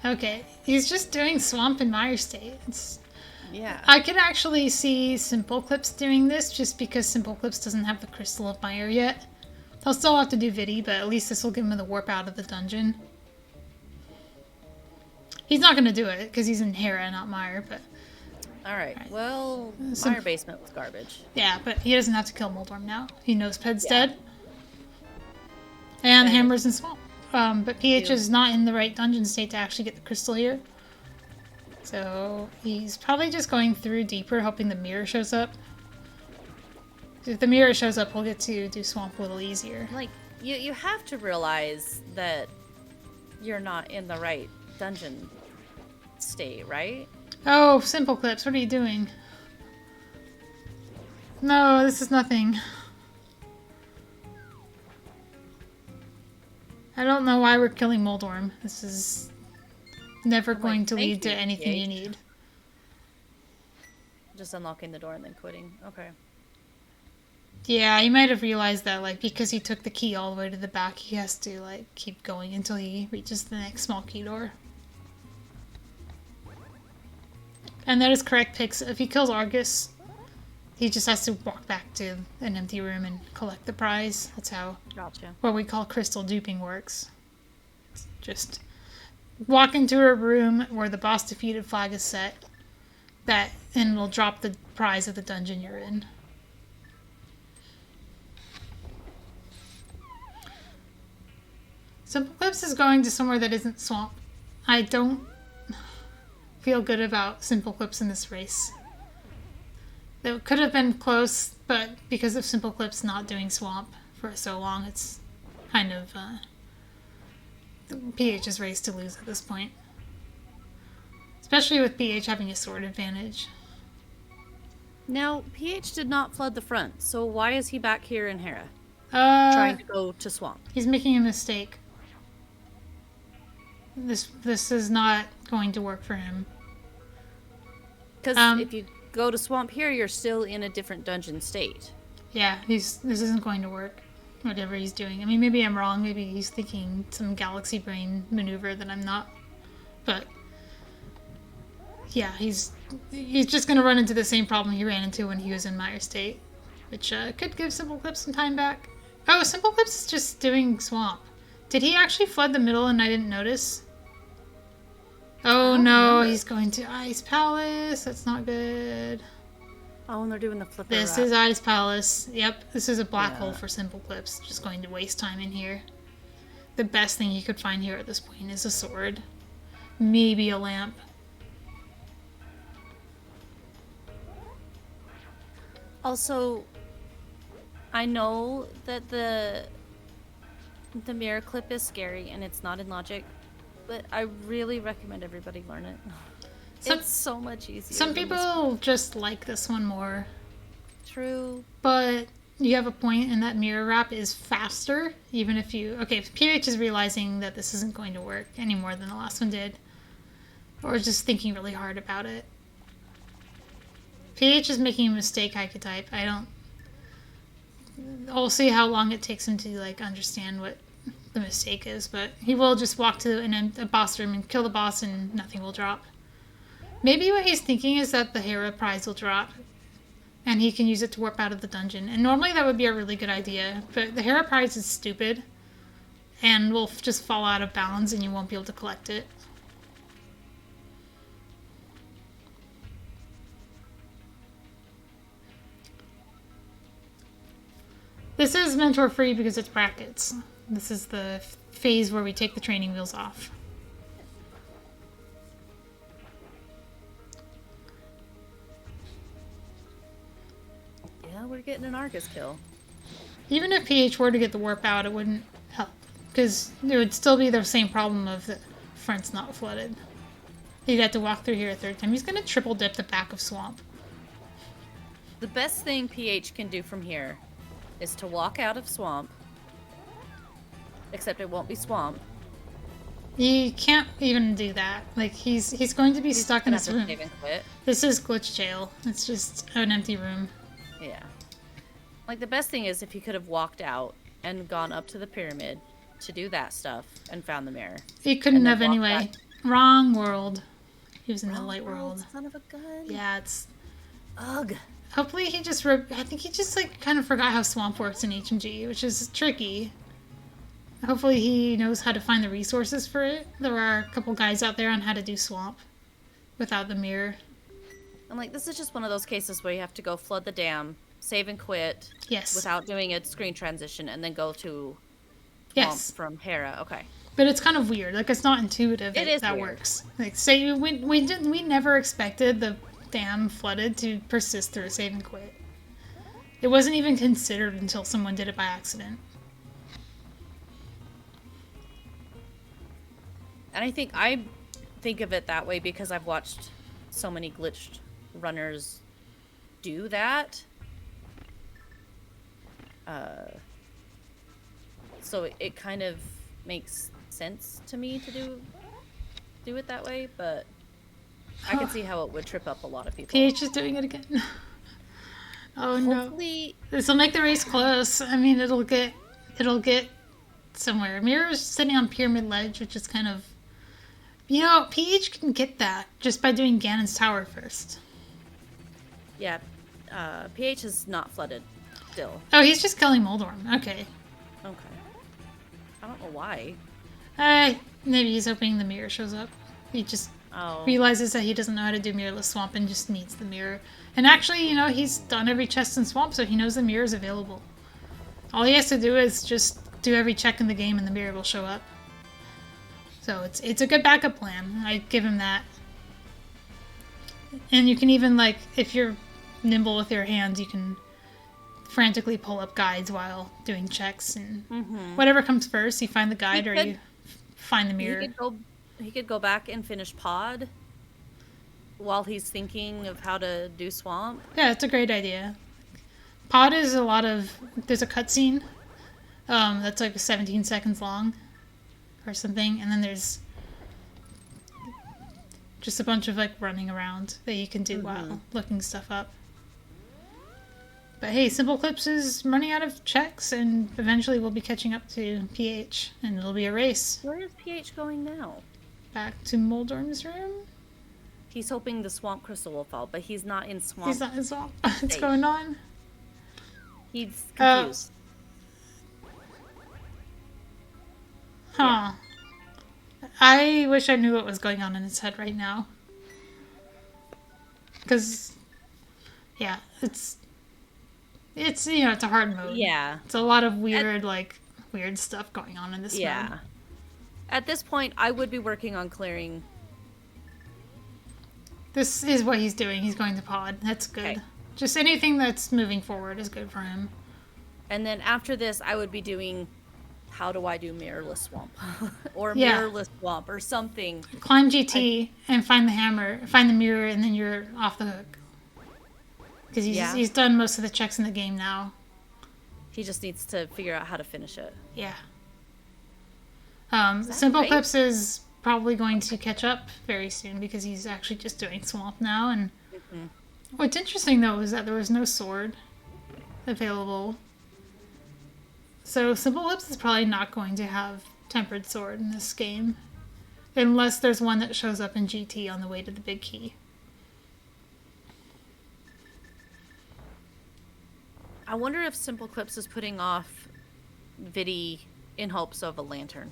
S1: Okay, he's just doing Swamp and Meyer State.
S2: Yeah.
S1: I could actually see SimpleClips doing this just because SimpleClips doesn't have the Crystal of Mire yet. He'll still have to do Vidi, but at least this will give him the warp out of the dungeon. He's not going to do it because he's in Hera, not Mire, but...
S2: Alright, well, Mire Basement was garbage.
S1: Yeah, but he doesn't have to kill Moldorm now. He knows Ped's dead. And Hammer's in Swamp. But PH is not in the right dungeon state to actually get the crystal here. So he's probably just going through deeper, hoping the mirror shows up. If the mirror shows up, we'll get to do Swamp a little easier.
S2: Like, you have to realize that you're not in the right dungeon state, right?
S1: Oh, SimpleClips, what are you doing? No, this is nothing. I don't know why we're killing Moldorm. This is never going to lead to anything you need.
S2: Just unlocking the door and then quitting. Okay.
S1: Yeah, he might have realized that, like, because he took the key all the way to the back, he has to, like, keep going until he reaches the next small key door. And that is correct, Pix. If he kills Argus, he just has to walk back to an empty room and collect the prize. That's how what we call crystal duping works. Just walk into a room where the boss defeated flag is set, and will drop the prize of the dungeon you're in. SimpleClips is going to somewhere that isn't Swamp. I don't feel good about SimpleClips in this race. It could have been close, but because of SimpleClips not doing Swamp for so long, it's kind of PH's race to lose at this point. Especially with PH having a sword advantage.
S2: Now, PH did not flood the front, so why is he back here in Hera? Trying to go to Swamp.
S1: He's making a mistake. This is not going to work for him.
S2: Because if you go to Swamp here, you're still in a different dungeon state.
S1: Yeah, this isn't going to work. Whatever he's doing. I mean, maybe I'm wrong. Maybe he's thinking some galaxy brain maneuver that I'm not. But yeah, he's just going to run into the same problem he ran into when he was in Mire State, which could give SimpleClips some time back. Oh, SimpleClips is just doing Swamp. Did he actually flood the middle and I didn't notice? Oh no, he's going to Ice Palace. That's not good.
S2: Oh, and they're doing the flipper
S1: This is Ice Palace. Yep, this is a black hole for SimpleClips. Just going to waste time in here. The best thing you could find here at this point is a sword. Maybe a lamp.
S2: Also, I know that the mirror clip is scary and it's not in logic, but I really recommend everybody learn it. It's so much easier.
S1: Some people just like this one more.
S2: True.
S1: But you have a point, and that mirror wrap is faster, even if you... Okay, if PH is realizing that this isn't going to work any more than the last one did, or just thinking really hard about it. PH is making a mistake, Archetype. I'll see how long it takes him to, like, understand what the mistake is, but he will just walk to a boss room and kill the boss and nothing will drop. Maybe what he's thinking is that the Hera prize will drop, and he can use it to warp out of the dungeon. And normally that would be a really good idea, but the Hera prize is stupid, and will just fall out of bounds and you won't be able to collect it. This is mentor free because it's brackets. This is the phase where we take the training wheels off.
S2: Yeah, we're getting an Argus kill.
S1: Even if PH were to get the warp out, it wouldn't help. Because there would still be the same problem of the front's not flooded. He'd have to walk through here a third time. He's going to triple dip the back of Swamp.
S2: The best thing PH can do from here is to walk out of Swamp. Except it won't be Swamp.
S1: He can't even do that. Like, he's going to be stuck in this room. This is glitch jail. It's just an empty room.
S2: Yeah. Like, the best thing is if he could have walked out and gone up to the pyramid to do that stuff and found the mirror.
S1: He couldn't have anyway. Wrong world. He was in the light world.
S2: Son of a gun.
S1: Yeah, it's...
S2: Ugh.
S1: Hopefully he just... I think he just, like, kind of forgot how swamp works in HMG, which is tricky. Hopefully he knows how to find the resources for it. There are a couple guides out there on how to do swamp without the mirror.
S2: I'm like, this is just one of those cases where you have to go flood the dam, save and quit.
S1: Yes.
S2: Without doing a screen transition, and then go to swamp from Hera. Okay.
S1: But it's kind of weird. Like, it's not intuitive that works. Like, say, we never expected the dam flooded to persist through a save and quit. It wasn't even considered until someone did it by accident.
S2: And I think of it that way because I've watched so many glitched runners do that. So it kind of makes sense to me to do it that way, but I can see how it would trip up a lot of people.
S1: PH is doing it again. Oh
S2: Hopefully,
S1: no. This will make the race close. I mean, it'll get somewhere. Mirror's sitting on Pyramid Ledge, which is kind of... You know, PH can get that just by doing Ganon's Tower first.
S2: Yeah, PH is not flooded still.
S1: Oh, he's just killing Moldorm. Okay.
S2: Okay. I don't know why.
S1: Maybe he's hoping the mirror shows up. He just realizes that he doesn't know how to do Mirrorless Swamp and just needs the mirror. And actually, you know, he's done every chest in Swamp, so he knows the mirror is available. All he has to do is just do every check in the game and the mirror will show up. So it's a good backup plan. I give him that. And you can even, like, if you're nimble with your hands, you can frantically pull up guides while doing checks. And whatever comes first, you find the guide or you find the mirror.
S2: He could go back and finish Pod while he's thinking of how to do Swamp.
S1: Yeah, it's a great idea. Pod is there's a cutscene that's like 17 seconds long or something, and then there's just a bunch of like running around that you can do while looking stuff up. But hey, SimpleClips is running out of checks, and eventually we'll be catching up to PH, and it'll be a race.
S2: Where is PH going now?
S1: Back to Moldorm's room?
S2: He's hoping the Swamp Crystal will fall, but he's not in Swamp.
S1: He's not in Swamp. What's going on?
S2: He's confused.
S1: Huh. Yeah. I wish I knew what was going on in his head right now. Because, yeah, it's you know, it's a hard mode.
S2: Yeah.
S1: It's a lot of weird stuff going on in this mode.
S2: At this point, I would be working on clearing.
S1: This is what he's doing. He's going to Pod. That's good. Okay. Just anything that's moving forward is good for him.
S2: And then after this, I would be doing... How do I do Mirrorless Swamp? Or Mirrorless Swamp or something.
S1: Climb GT and find the hammer, find the mirror, and then you're off the hook. Because he's done most of the checks in the game now.
S2: He just needs to figure out how to finish it.
S1: Yeah. SimpleClips is probably going to catch up very soon because he's actually just doing Swamp now. And what's interesting, though, is that there was no sword available. So SimpleClips is probably not going to have Tempered Sword in this game. Unless there's one that shows up in GT on the way to the big key.
S2: I wonder if SimpleClips is putting off Viddy in hopes of a lantern.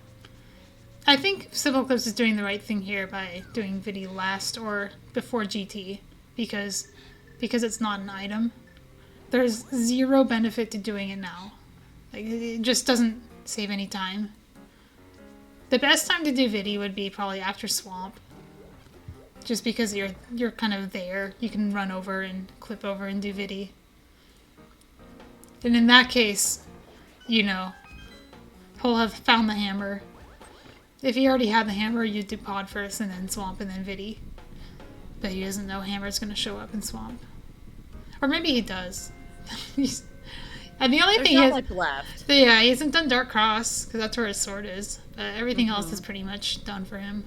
S1: I think SimpleClips is doing the right thing here by doing Viddy last or before GT. Because it's not an item. There's zero benefit to doing it now. Like, it just doesn't save any time. The best time to do Viddy would be probably after Swamp. Just because you're kind of there. You can run over and clip over and do Viddy. And in that case, you know, he'll have found the hammer. If he already had the hammer, you'd do Pod first and then Swamp and then Viddy. But he doesn't know hammer's going to show up in Swamp. Or maybe he does. And the only thing
S2: left.
S1: Yeah, he hasn't done Dark Cross, because that's where his sword is. But everything else is pretty much done for him.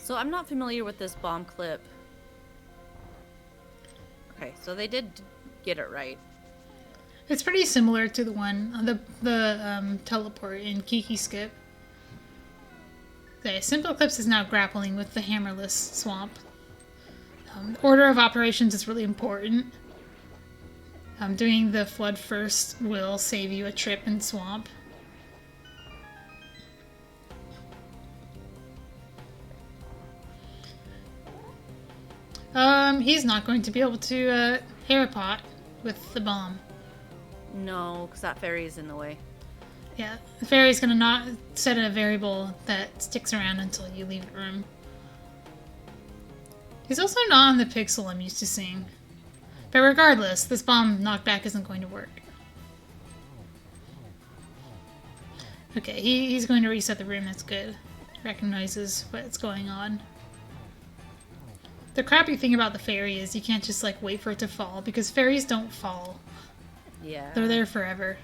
S2: So I'm not familiar with this bomb clip. Okay, so they did get it right.
S1: It's pretty similar to the one, the teleport in Kiki Skip. Okay, SimpleClips is now grappling with the hammerless swamp. Order of operations is really important. Doing the flood first will save you a trip in swamp. He's not going to be able to hairpot with the bomb.
S2: No, because that fairy is in the way.
S1: Yeah, the fairy's gonna not set a variable that sticks around until you leave the room. He's also not on the pixel I'm used to seeing. But regardless, this bomb knockback isn't going to work. Okay, he's going to reset the room, that's good. Recognizes what's going on. The crappy thing about the fairy is you can't just like wait for it to fall, because fairies don't fall.
S2: Yeah.
S1: They're there forever.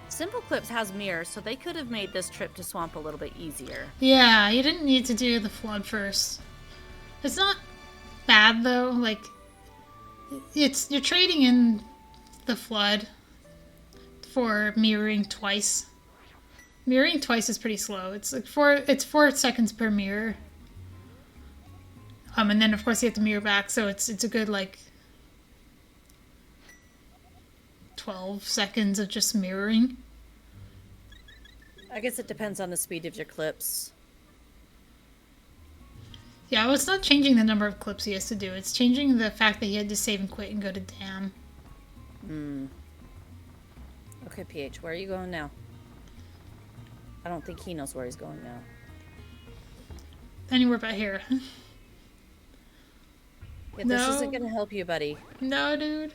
S2: SimpleClips has mirrors, so they could have made this trip to swamp a little bit easier.
S1: Yeah, you didn't need to do the flood first. It's not bad though, like you're trading in the flood for mirroring twice. Mirroring twice is pretty slow. It's like 4 seconds per mirror. And then of course you have to mirror back, so it's a good like 12 seconds of just mirroring.
S2: I guess it depends on the speed of your clips.
S1: Yeah, well, it's not changing the number of clips he has to do. It's changing the fact that he had to save and quit and go to dam.
S2: Okay, PH, where are you going now? I don't think he knows where he's going now.
S1: Anywhere but here.
S2: Yeah, this isn't gonna help you, buddy.
S1: No, dude.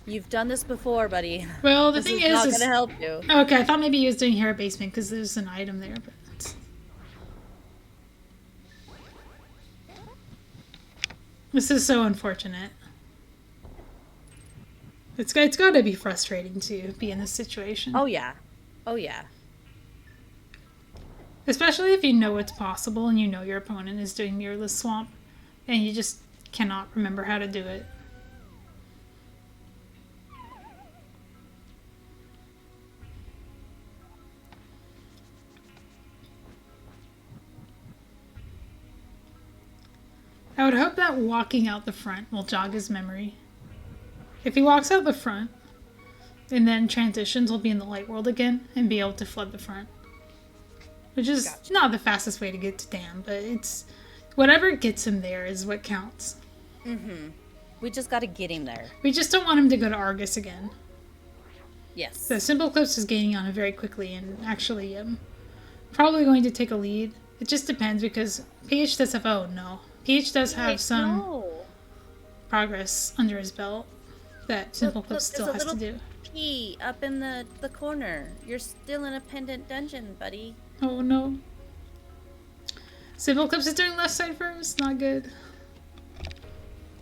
S2: You've done this before, buddy.
S1: Well, the
S2: This
S1: thing
S2: is not
S1: is...
S2: gonna help you.
S1: Okay, I thought maybe he was doing hair basement because there's an item there, but... This is so unfortunate. It's got to be frustrating to be in this situation.
S2: Oh, yeah. Oh, yeah.
S1: Especially if you know it's possible and you know your opponent is doing mirrorless swamp and you just cannot remember how to do it. I would hope that walking out the front will jog his memory. If he walks out the front and then transitions, will be in the light world again and be able to flood the front. Which is not the fastest way to get to dam, but it's whatever gets him there is what counts.
S2: We just gotta get him there.
S1: We just don't want him to go to Argus again.
S2: Yes.
S1: So SimpleClips is gaining on it very quickly and actually probably going to take a lead. It just depends because PH does have... Oh, no. PH does have some progress under his belt that SimpleClips still has to do.
S2: P up in the corner. You're still in a pendant dungeon, buddy.
S1: Oh no. SimpleClips is doing left side first. Not good.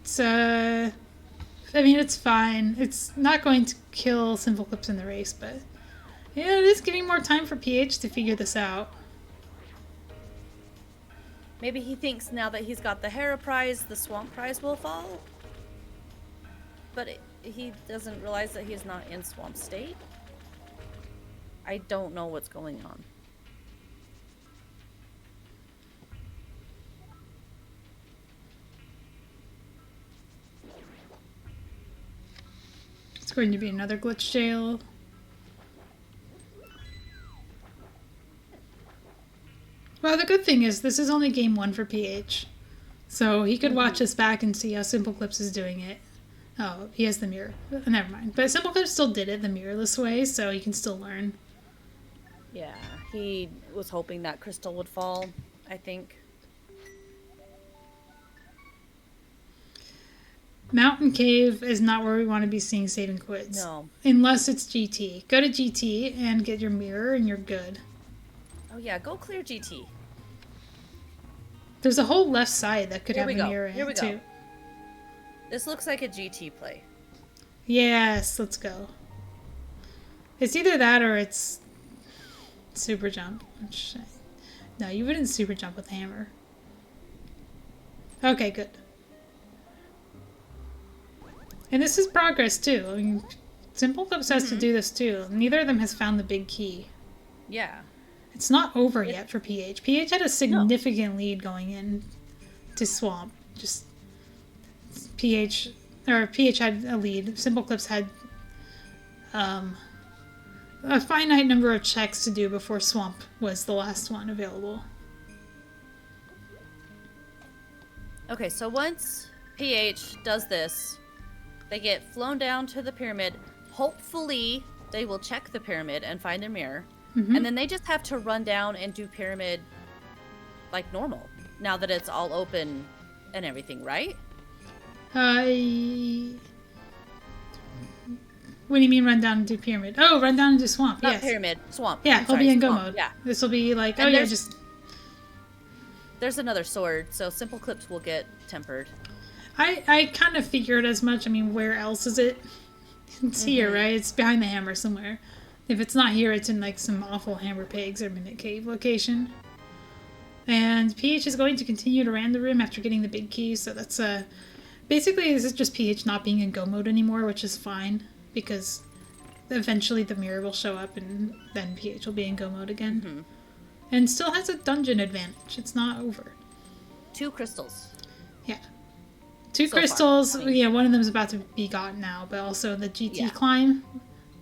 S1: It's I mean, it's fine. It's not going to kill SimpleClips in the race, but yeah, it is giving more time for PH to figure this out.
S2: Maybe he thinks now that he's got the Hera prize, the Swamp prize will fall. But he doesn't realize that he's not in Swamp State. I don't know what's going on.
S1: It's going to be another glitch jail. Well, the good thing is this is only game 1 for PH. So he could watch us back and see how SimpleClips is doing it. Oh, he has the mirror. Never mind. But SimpleClips still did it the mirrorless way, so he can still learn.
S2: Yeah, he was hoping that crystal would fall, I think.
S1: Mountain Cave is not where we want to be seeing save and quits.
S2: No.
S1: Unless it's GT. Go to GT and get your mirror and you're good.
S2: Oh yeah, go clear GT.
S1: There's a whole left side that could have a mirror in
S2: Here we
S1: it too.
S2: go. This looks like a GT play.
S1: Yes, let's go. It's either that or it's super jump. No, you wouldn't super jump with a hammer. Okay, good. And this is progress too. I mean, SimpleClips has to do this too. Neither of them has found the big key.
S2: Yeah.
S1: It's not over yet for PH. PH had a significant lead going in to Swamp. Just PH had a lead. SimpleClips had a finite number of checks to do before Swamp was the last one available.
S2: Okay, so once PH does this, they get flown down to the pyramid. Hopefully, they will check the pyramid and find a mirror.
S1: Mm-hmm.
S2: And then they just have to run down and do pyramid like normal. Now that it's all open and everything, right?
S1: What do you mean run down and do pyramid? Oh, run down and do swamp,
S2: Not
S1: yes.
S2: pyramid, swamp.
S1: Yeah,
S2: I'm
S1: he'll
S2: sorry,
S1: be in go
S2: swamp,
S1: mode.
S2: Yeah.
S1: This will be like,
S2: And
S1: oh yeah,
S2: there's-
S1: just...
S2: There's another sword, so SimpleClips will get tempered.
S1: I kind of figured as much. I mean, where else is it? It's here, right? It's behind the hammer somewhere. If it's not here, it's in like some awful hammer pigs or minute cave location. And PH is going to continue to ram the room after getting the big key, so that's basically this is just PH not being in go mode anymore, which is fine because eventually the mirror will show up and then PH will be in go mode again. And still has a dungeon advantage. It's not over.
S2: 2 crystals.
S1: Yeah. 2
S2: So far.
S1: crystals.
S2: I mean-
S1: Yeah, one of them is about to be gotten now, but also the GT
S2: Yeah.
S1: climb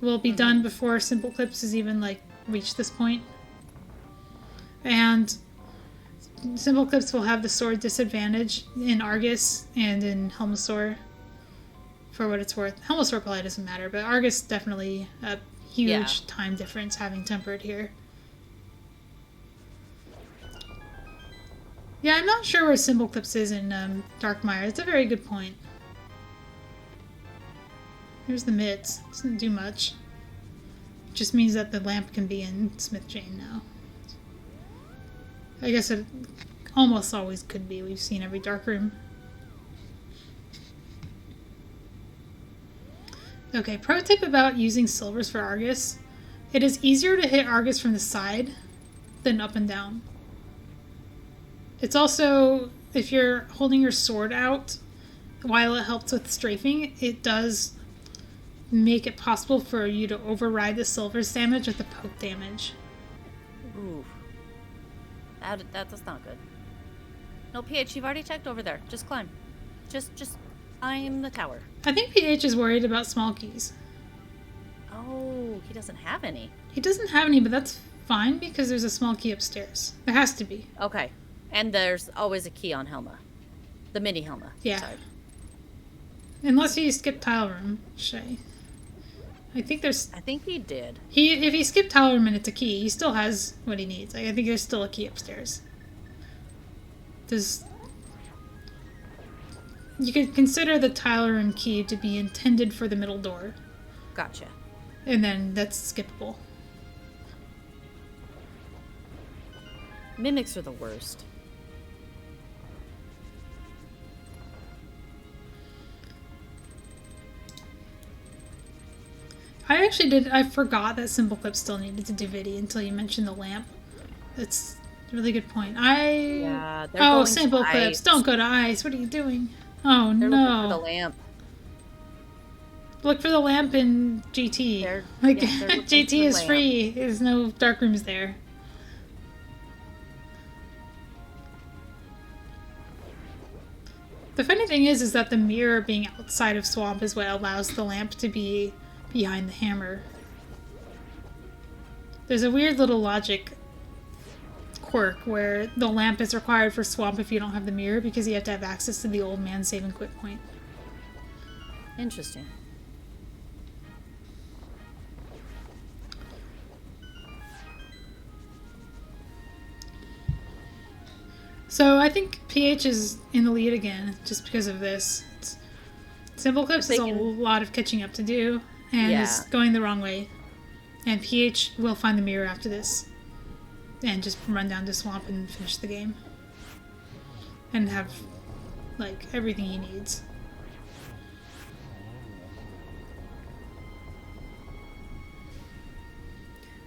S1: will be done before SimpleClips has even like reached this point. And SimpleClips will have the sword disadvantage in Argus and in Helmasaur. For what it's worth, Helmasaur probably doesn't matter, but Argus definitely a huge time difference having tempered here. Yeah, I'm not sure where SimpleClips is in Darkmire. It's a very good point. Here's the mitts. Doesn't do much. Just means that the lamp can be in Smith Jane now. I guess it almost always could be. We've seen every dark room. Okay, pro tip about using silvers for Argus. It is easier to hit Argus from the side than up and down. It's also, if you're holding your sword out, while it helps with strafing, it does make it possible for you to override the silver's damage with the poke damage.
S2: Ooh. That's not good. No, PH, you've already checked over there. Just climb. Just climb the tower.
S1: I think PH is worried about small keys.
S2: Oh, he doesn't have any.
S1: He doesn't have any, but that's fine because there's a small key upstairs. There has to be.
S2: Okay. And there's always a key on Helma. The mini Helma.
S1: Yeah.
S2: Sorry.
S1: Unless he skipped tile room, Shay. I think there's...
S2: I think he did.
S1: If he skipped tile room and it's a key, he still has what he needs. I think there's still a key upstairs. You could consider the tile room key to be intended for the middle door.
S2: Gotcha.
S1: And then that's skippable.
S2: Mimics are the worst.
S1: I forgot that SimpleClips still needed to do Vidi until you mentioned the lamp. That's a really good point.
S2: Yeah, they're
S1: Oh,
S2: going to
S1: SimpleClips,
S2: ice.
S1: don't go to ice. What are you doing? Oh,
S2: They're
S1: no.
S2: looking for the lamp.
S1: Look for the lamp in GT.
S2: They're
S1: Like,
S2: looking for
S1: GT
S2: the
S1: is
S2: lamp.
S1: free. There's no dark rooms there. The funny thing is that the mirror being outside of Swamp is what allows the lamp to be behind the hammer. There's a weird little logic quirk where the lamp is required for Swamp if you don't have the mirror because you have to have access to the old man save and quit point.
S2: Interesting.
S1: So I think PH is in the lead again just because of this. SimpleClips has a lot of catching up to do and is going the wrong way. And PH will find the mirror after this and just run down to Swamp and finish the game. And have, like, everything he needs.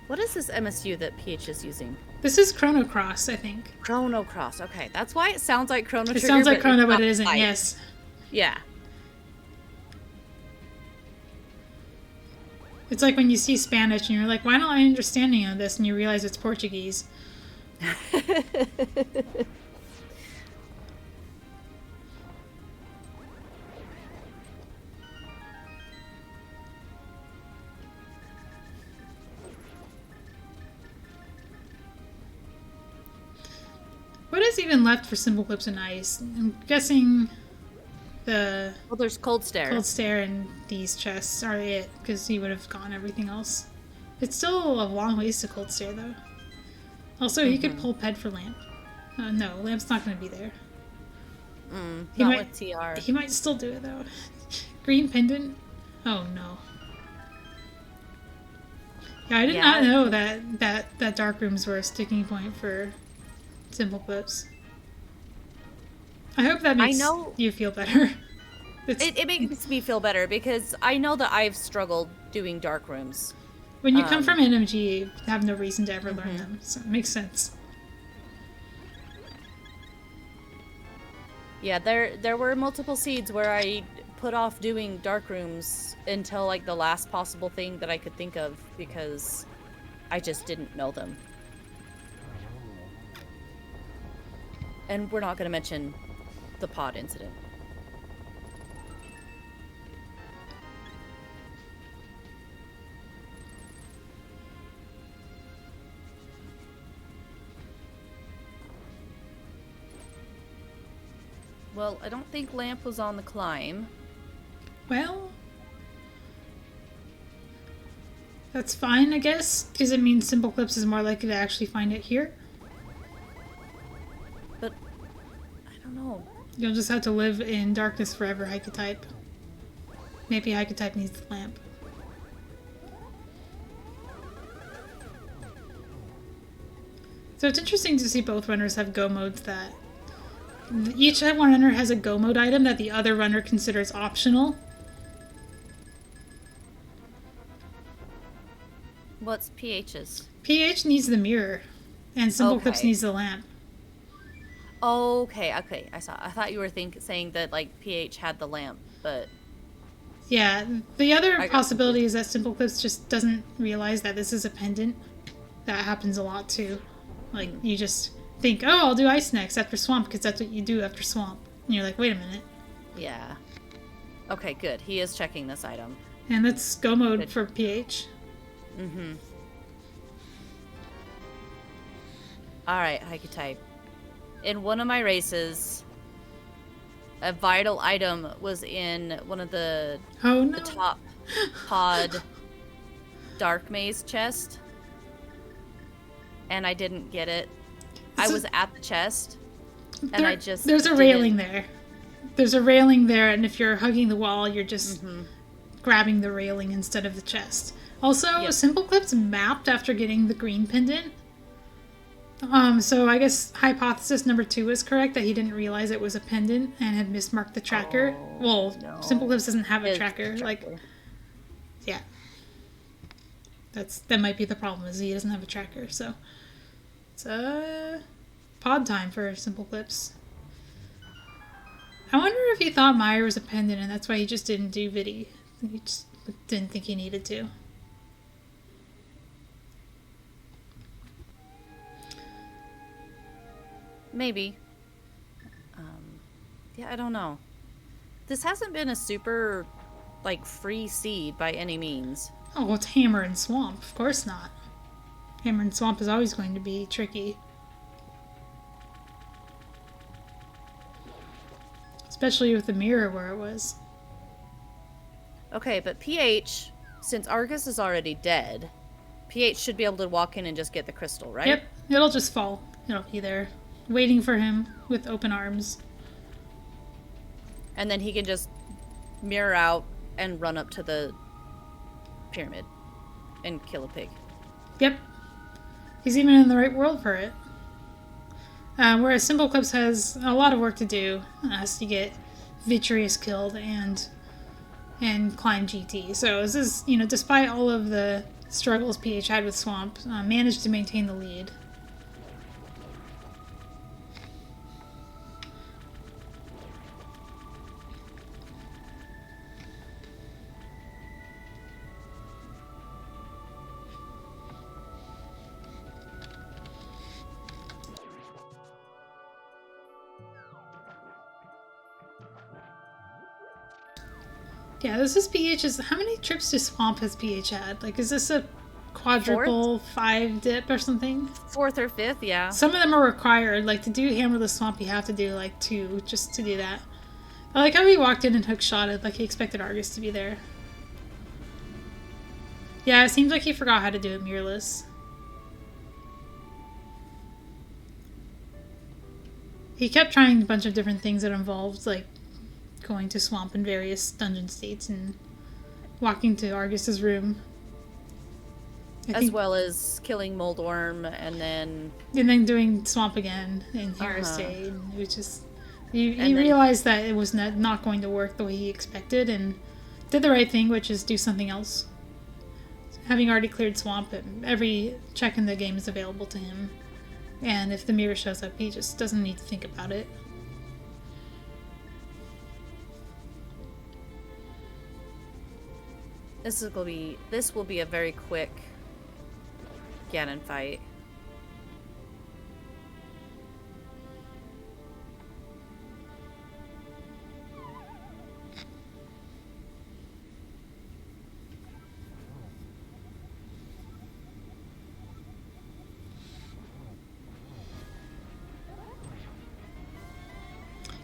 S2: What is this MSU that PH is using?
S1: This is Chrono Cross, I think.
S2: Chrono Cross. Okay, that's why it sounds like Chrono Trigger.
S1: It sounds like Chrono, but
S2: not
S1: it isn't.
S2: quite.
S1: Yes.
S2: Yeah.
S1: It's like when you see Spanish and you're like, why don't I understand any of this? And you realize it's Portuguese. What is even left for SimpleClips and Ice? I'm guessing the
S2: Well, there's Cold Stare.
S1: Cold Stare and these chests are it, because he would have gotten everything else. It's still a long ways to Cold Stare, though. Also, he could pull Ped for Lamp. No, Lamp's not going to be there.
S2: Not with TR.
S1: He might still do it, though. Green Pendant? Oh, no. Yeah, I did not know that dark rooms were a sticking point for SimpleClips. I hope that makes you feel better.
S2: It makes me feel better because I know that I've struggled doing dark rooms.
S1: When you come from NMG, you have no reason to ever learn them, so it makes sense.
S2: Yeah, there were multiple seeds where I put off doing dark rooms until like the last possible thing that I could think of because I just didn't know them. And we're not going to mention the pod incident. Well, I don't think Lamp was on the climb.
S1: Well, that's fine, I guess, because it means SimpleClips is more likely to actually find it here.
S2: But, I don't know.
S1: You'll just have to live in darkness forever, Hycotype. Maybe Hycotype needs the lamp. So it's interesting to see both runners have go modes that... Each one runner has a go mode item that the other runner considers optional.
S2: What's PH's?
S1: PH needs the mirror, and SimpleClips needs the lamp.
S2: Okay. I thought you were saying that like PH had the lamp, but
S1: yeah. The other possibility is that SimpleClips just doesn't realize that this is a pendant. That happens a lot too. Like you just think, oh, I'll do ice next after swamp because that's what you do after swamp, and you're like, wait a minute. Yeah.
S2: Okay, good. He is checking this item.
S1: And that's go mode for PH.
S2: Mm-hmm. Alright, Hycotype. In one of my races, a vital item was in one of the, the top pod dark maze chest. And I didn't get it. I was at the chest. And I just
S1: There's a railing there. There's a railing there, and if you're hugging the wall, you're just grabbing the railing instead of the chest. Also, SimpleClips mapped after getting the green pendant. So I guess hypothesis number 2 is correct, that he didn't realize it was a pendant and had mismarked the tracker. SimpleClips doesn't have a tracker. Like, yeah. That might be the problem, is he doesn't have a tracker. So it's pod time for SimpleClips. I wonder if he thought Meyer was a pendant and that's why he just didn't do Viddy. He just didn't think he needed to.
S2: Maybe. Yeah, I don't know. This hasn't been a super, like, free seed by any means.
S1: Oh, it's Hammer and Swamp. Of course not. Hammer and Swamp is always going to be tricky. Especially with the mirror where it was.
S2: Okay, but PH, since Argus is already dead, PH should be able to walk in and just get the crystal, right?
S1: Yep, it'll just fall. It'll be there, waiting for him with open arms.
S2: And then he can just mirror out and run up to the pyramid and kill a pig.
S1: Yep. He's even in the right world for it. Whereas SimpleClips has a lot of work to do. Has to get Vitreous killed and climb GT. So this is, despite all of the struggles PH had with Swamp, managed to maintain the lead. Yeah, this is PH's. How many trips to Swamp has PH had? Like, is this a quadruple 5 dip or something?
S2: 4th or 5th, yeah.
S1: Some of them are required. Like, to do Hammer the Swamp, you have to do, like, 2 just to do that. I like how he walked in and hook-shotted, like he expected Argus to be there. Yeah, it seems like he forgot how to do it mirrorless. He kept trying a bunch of different things that involved, like, going to Swamp in various dungeon states and walking to Argus's room.
S2: As well as killing Moldworm and
S1: then doing Swamp again in Hero State, which is... He realized that it was not going to work the way he expected and did the right thing, which is do something else. Having already cleared Swamp, every check in the game is available to him. And if the mirror shows up, he just doesn't need to think about it.
S2: This will be a very quick Ganon fight.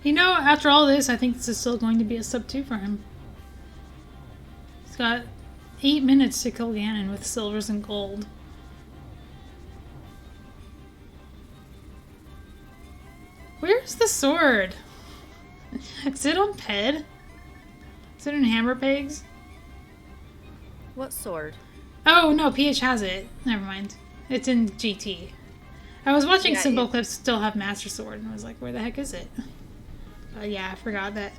S1: You know, after all this, I think this is still going to be a sub 2 for him. He's got 8 minutes to kill Ganon with silvers and gold. Where's the sword? Is it on Ped? Is it in Hammer Pegs?
S2: What sword?
S1: Oh, no, PH has it. Never mind. It's in GT. I was watching SimpleClips still have Master Sword, and I was like, where the heck is it? Yeah, I forgot that.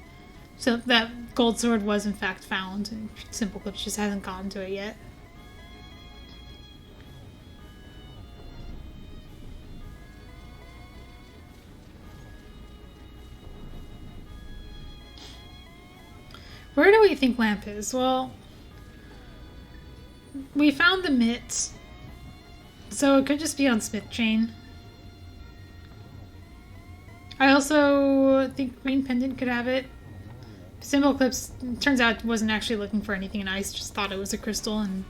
S1: So that gold sword was in fact found, and SimpleClips just hasn't gotten to it yet. Where do we think Lamp is? Well, we found the mitts, so it could just be on Smith Chain. I also think Green Pendant could have it. SimpleClips, turns out, wasn't actually looking for anything in ice, just thought it was a crystal, and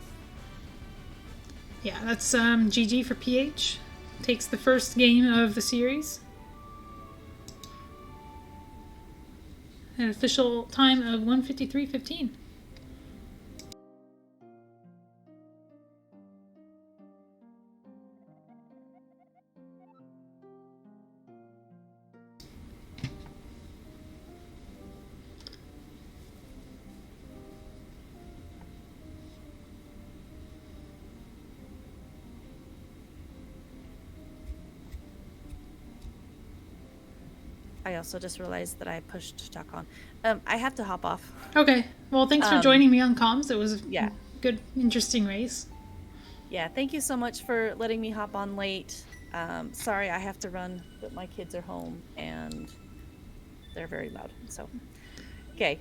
S1: yeah, that's GG for PH. Takes the first game of the series. An official time of 1:53:15.
S2: I also just realized that I pushed talk on. I have to hop off.
S1: Okay. Well, thanks for joining me on comms. It was a good, interesting race.
S2: Yeah, thank you so much for letting me hop on late. Sorry I have to run, but my kids are home and they're very loud. So, okay.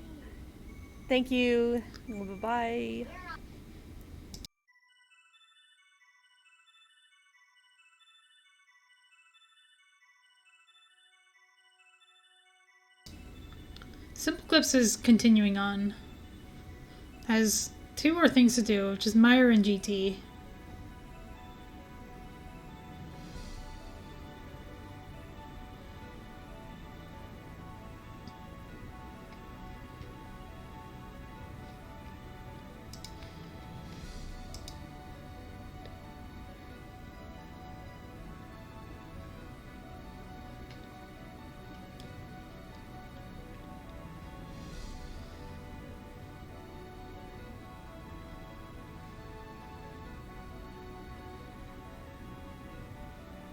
S2: Thank you. Bye-bye.
S1: SimpleClips is continuing on. Has 2 more things to do, which is Meyer and GT.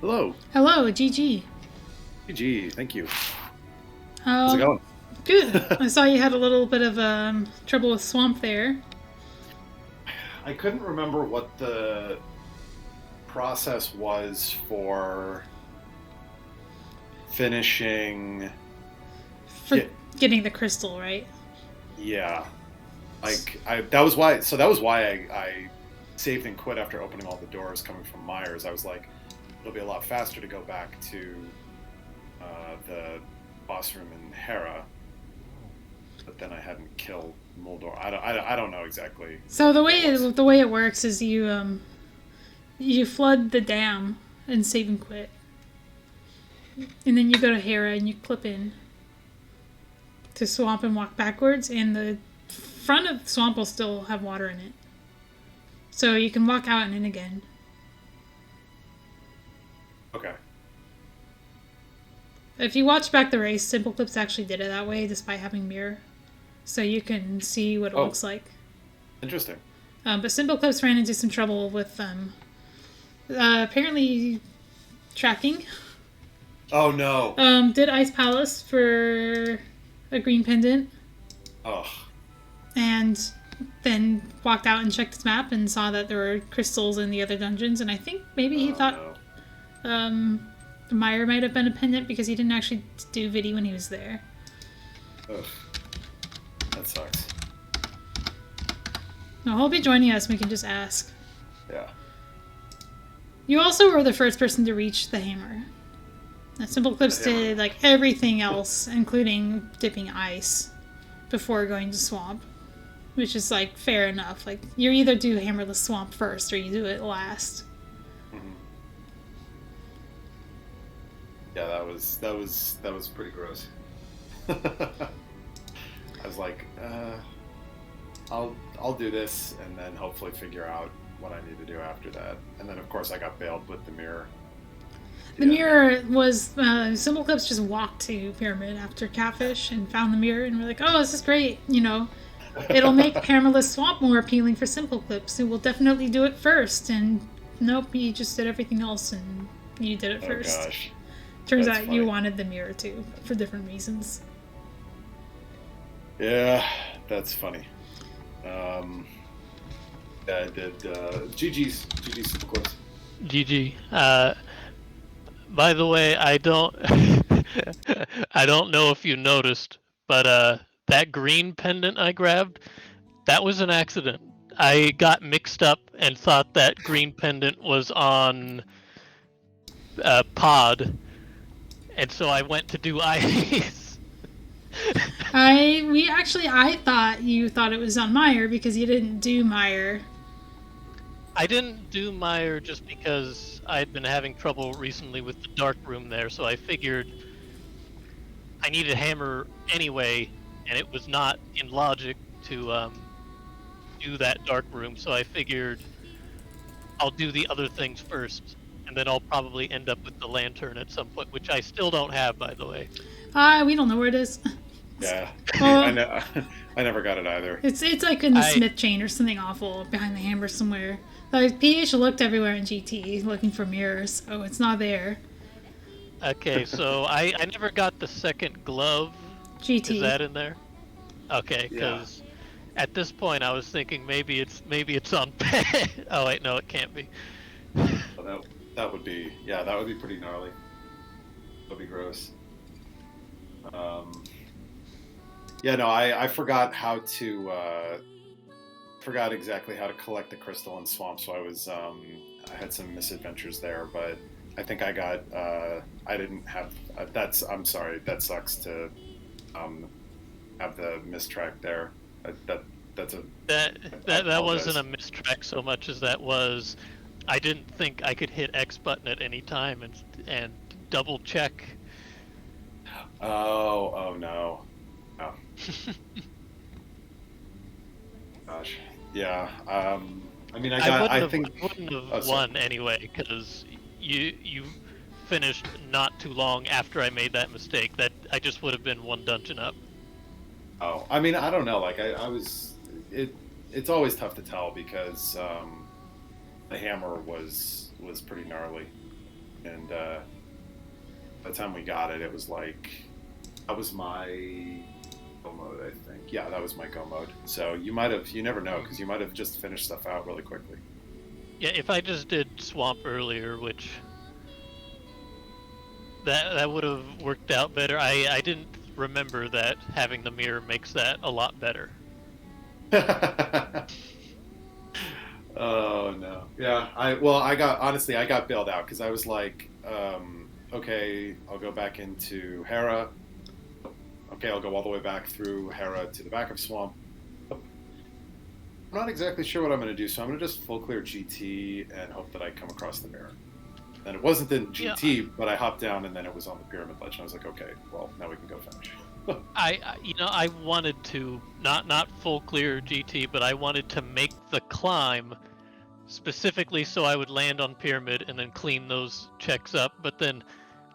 S3: Hello.
S1: Hello, GG.
S3: GG, thank you. How's it going?
S1: Good. I saw you had a little bit of trouble with Swamp there.
S3: I couldn't remember what the process was for finishing.
S1: For getting the crystal, right?
S3: Yeah. Like that was why I saved and quit after opening all the doors coming from Myers. I was like, it'll be a lot faster to go back to the boss room in Hera. But then I hadn't killed Muldor. I don't know exactly.
S1: So the way it works is you flood the dam and save and quit, and then you go to Hera and you clip in to Swamp and walk backwards, and the front of Swamp will still have water in it, so you can walk out and in again.
S3: Okay.
S1: If you watch back the race, SimpleClips actually did it that way, despite having mirror, so you can see what it looks like.
S3: Interesting.
S1: But SimpleClips ran into some trouble with apparently tracking.
S3: Oh no.
S1: Did Ice Palace for a green pendant.
S3: Oh.
S1: And then walked out and checked his map and saw that there were crystals in the other dungeons, and I think maybe he thought Meyer might have been a pendant because he didn't actually do Vidi when he was there.
S3: Ugh. That sucks.
S1: No, he'll be joining us and we can just ask.
S3: Yeah.
S1: You also were the first person to reach the hammer. Now, SimpleClips did like everything else, including dipping ice, before going to Swamp. Which is like fair enough. Like you either do Hammerless Swamp first or you do it last.
S3: Mm-hmm. Yeah, that was pretty gross. I was like, I'll do this and then hopefully figure out what I need to do after that. And then of course I got bailed with the mirror.
S1: The mirror was SimpleClips just walked to Pyramid after Catfish and found the mirror and we're like, oh, this is great, you know. It'll make Hammerless Swamp more appealing for SimpleClips. It will definitely do it first. And nope, you just did everything else and you did it first.
S3: Gosh.
S1: Turns out you wanted the mirror too, for different reasons.
S3: Yeah, that's funny. Yeah, I did. GG's SimpleClips.
S4: GG. By the way, I don't know if you noticed, but that green pendant I grabbed, that was an accident. I got mixed up and thought that green pendant was on Pod, and so I went to do ice.
S1: I thought you thought it was on Meyer because you didn't do Meyer.
S4: I didn't do Meyer just because I had been having trouble recently with the dark room there, so I figured I needed hammer anyway, and it was not in logic to do that dark room, so I figured I'll do the other things first, and then I'll probably end up with the lantern at some point, which I still don't have, by the way.
S1: We don't know where it is.
S3: Yeah, I never got it either.
S1: It's like in the Smith chain or something awful behind the hammer somewhere. Like PH looked everywhere in GT looking for mirrors, so it's not there.
S4: Okay, so I never got the second glove.
S1: GT.
S4: Is that in there? Okay, because at this point I was thinking maybe it's on pet. Oh wait, no, it can't be.
S3: Well, that would be pretty gnarly. That'd be gross. Yeah, no, I forgot how to forgot exactly how to collect the crystal in Swamp, so I had some misadventures there, but I think I got I didn't have I'm sorry, that sucks to have the mistrack there.
S4: That wasn't a mistrack so much as that was I didn't think I could hit X button at any time and double check.
S3: Oh no. Oh. Gosh. Yeah. I mean, I wouldn't have
S4: won anyway because you finished not too long after I made that mistake. That I just would have been one dungeon up.
S3: Oh, I mean, I don't know. Like it's always tough to tell because the hammer was pretty gnarly, and by the time we got it, it was like that was my go mode, I think. Yeah, that was my go mode. So you never know, because you might have just finished stuff out really quickly.
S4: Yeah, if I just did swamp earlier, which that would have worked out better. I didn't remember that having the mirror makes that a lot better.
S3: Oh no. Yeah, I got bailed out because I was like, okay, I'll go back into Hera. Okay, I'll go all the way back through Hera to the back of Swamp. I'm not exactly sure what I'm going to do, so I'm going to just full clear GT and hope that I come across the mirror. And it wasn't in GT, but I hopped down and then it was on the pyramid ledge, and I was like, okay, well, now we can go finish.
S4: I wanted to not full clear GT, but I wanted to make the climb specifically so I would land on pyramid and then clean those checks up. But then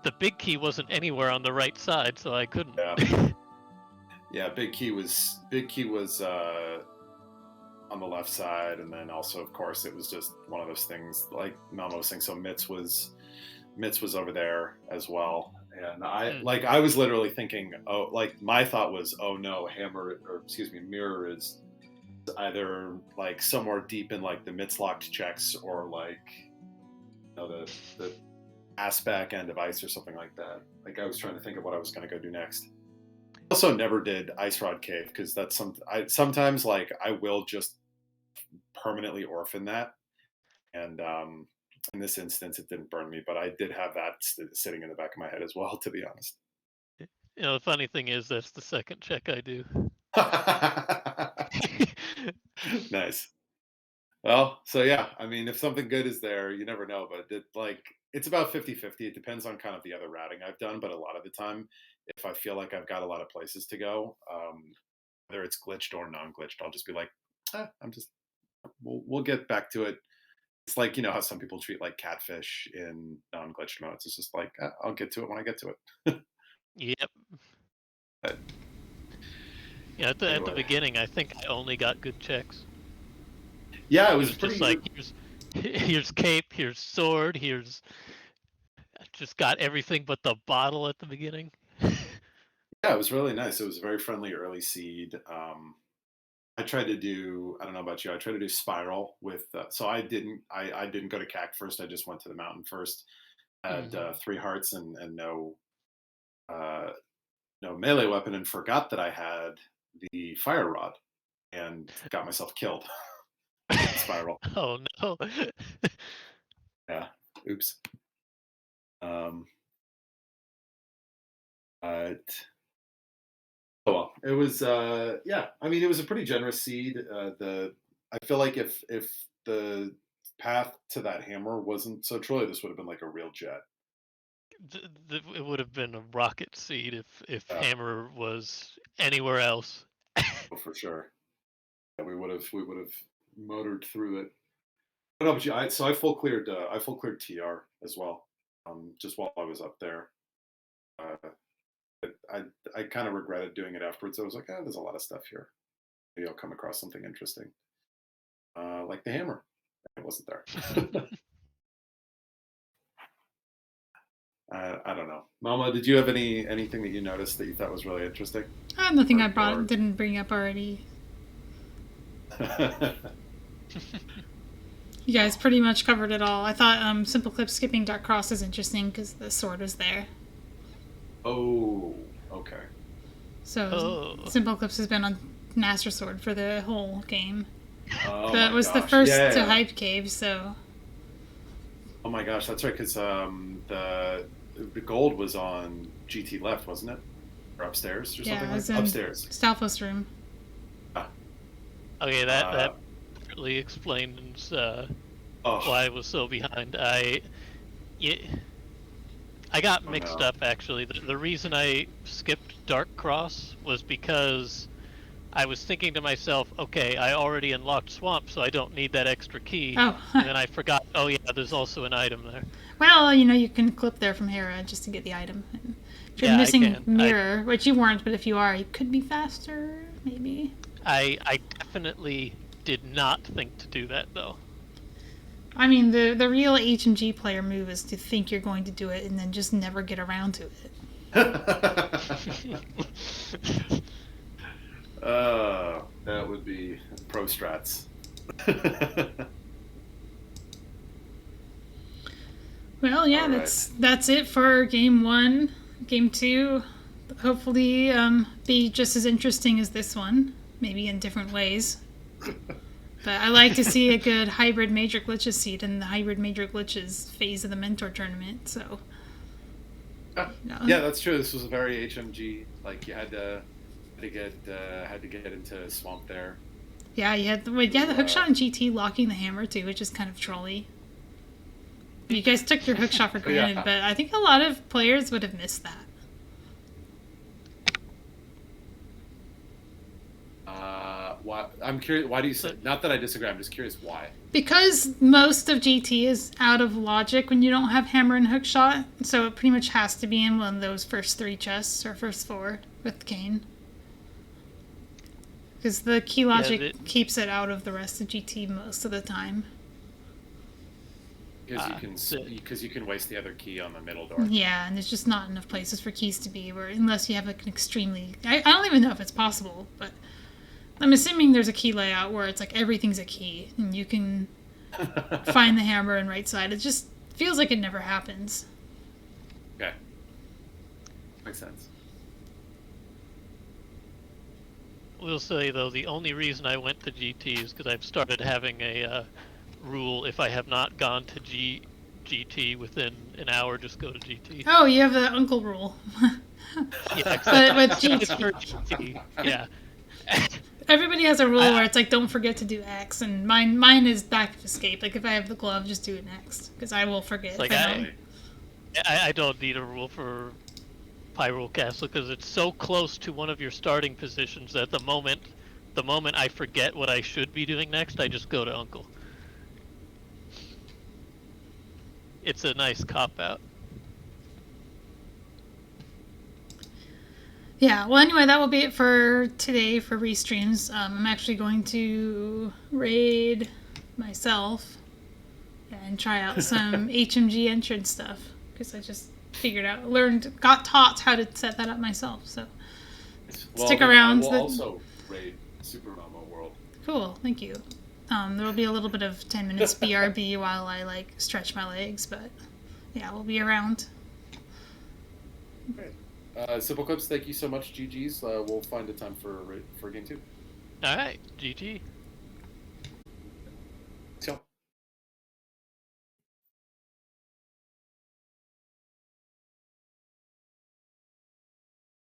S4: the big key wasn't anywhere on the right side, so I couldn't.
S3: Yeah, yeah. Big key was on the left side, and then also, of course, it was just one of those things like Melmo was saying. So Mitz was over there as well. And I was literally thinking, my thought was, oh no, mirror is either like somewhere deep in like the Mitz locked checks, or like, the ass back end of ice or something like that. Like I was trying to think of what I was going to go do next. I also never did Ice Rod Cave, because that's sometimes like I will just permanently orphan that, and in this instance, it didn't burn me, but I did have that sitting in the back of my head as well, to be honest.
S4: The funny thing is, that's the second check I do.
S3: Nice. Well, so yeah, I mean, if something good is there, you never know, but it's about 50-50. It depends on kind of the other routing I've done, but a lot of the time, if I feel like I've got a lot of places to go, whether it's glitched or non-glitched, I'll just be like, we'll get back to it. It's like, how some people treat like catfish in non-glitched modes. It's just like, I'll get to it when I get to it.
S4: Yep.
S3: But,
S4: at the beginning, I think I only got good checks.
S3: Yeah, it was
S4: pretty. Just like here's cape, here's sword, I just got everything but the bottle at the beginning.
S3: Yeah, it was really nice. It was a very friendly early seed. I tried to do, I don't know about you, I tried to do Spiral with, so I didn't go to CAC first. I just went to the mountain first. I had 3 hearts and no melee weapon, and forgot that I had the fire rod and got myself killed. Spiral.
S4: Oh no.
S3: Yeah. Oops. Oh well, it was yeah. I mean, it was a pretty generous seed. I feel like if the path to that hammer wasn't so trolly, this would have been like a real jet.
S4: It would have been a rocket seed if hammer was anywhere else.
S3: Oh, for sure. Yeah, we would have motored through it. I don't know, but I full cleared TR as well. Just while I was up there. I kind of regretted doing it afterwards. I was like, there's a lot of stuff here. Maybe I'll come across something interesting. Like the hammer. It wasn't there. I don't know. Mama, did you have anything that you noticed that you thought was really interesting?
S1: Nothing didn't bring up already. You guys pretty much covered it all. I thought SimpleClips skipping Dark Cross is interesting because the sword was there.
S3: Oh, okay.
S1: So SimpleClips has been on Master Sword for the whole game.
S3: Oh,
S1: that was the first to Hype Cave, so.
S3: Oh my gosh, that's right, because the gold was on GT left, wasn't it? Or upstairs or something like that? Upstairs.
S1: Stalfos room.
S4: Okay, that partly explains why I was so behind. I got mixed up, actually. The reason I skipped Dark Cross was because I was thinking to myself, okay, I already unlocked Swamp, so I don't need that extra key.
S1: Oh.
S4: And then I forgot, oh yeah, there's also an item there.
S1: Well, you can clip there from Hera just to get the item. If you're missing Mirror, which you weren't, but if you are, you could be faster, maybe.
S4: I definitely did not think to do that, though.
S1: I mean, the real HMG player move is to think you're going to do it and then just never get around to it.
S3: That would be pro strats.
S1: Well, yeah,
S3: All right.
S1: that's it for game 1. Game 2, hopefully, be just as interesting as this one, maybe in different ways. But I like to see a good hybrid major glitches seed in the hybrid major glitches phase of the mentor tournament. So,
S3: Yeah, that's true. This was a very HMG. Like you had to get into swamp there.
S1: yeah, you had the hookshot and GT locking the hammer too, which is kind of trolly. You guys took your hookshot for granted,
S3: Yeah.
S1: but I think a lot of players would have missed that.
S3: Why? I'm curious. Why do you say? Not that I disagree. I'm just curious why.
S1: Because most of GT is out of logic when you don't have hammer and hookshot, so it pretty much has to be in one of those first 3 chests or first 4 with Kane. Because the key logic keeps it out of the rest of GT most of the time.
S3: Because you can waste the other key on the middle door.
S1: Yeah, and there's just not enough places for keys to be, where unless you have like an extremely... I don't even know if it's possible, but I'm assuming there's a key layout where it's like everything's a key, and you can find the hammer and right side. It just feels like it never happens.
S3: Okay. Makes sense.
S4: We'll say, though, the only reason I went to GT is because I've started having a rule: if I have not gone to GT within an hour, just go to GT.
S1: Oh, you have the uncle rule.
S4: Yeah,
S1: But with
S4: it's for
S1: GT,
S4: GT. Yeah.
S1: everybody has a rule where it's like, don't forget to do X, and mine is back of escape. Like, if I have the glove, just do it next, because I will forget.
S4: Like,
S1: if I don't.
S4: I don't need a rule for Pyrule Castle because it's so close to one of your starting positions that the moment I forget what I should be doing next, I just go to Uncle. It's a nice cop-out.
S1: Yeah, well, anyway, that will be it for today for restreams. I'm actually going to raid myself and try out some HMG entrance stuff, because I just got taught how to set that up myself. So stick around.
S3: We'll also raid Super Momo World.
S1: Cool, thank you. There will be a little bit of 10 minutes BRB while I stretch my legs, but yeah, we'll be around.
S3: Great. SimpleClips, thank you so much, GG's. We'll find a time for game 2.
S4: All right, GG.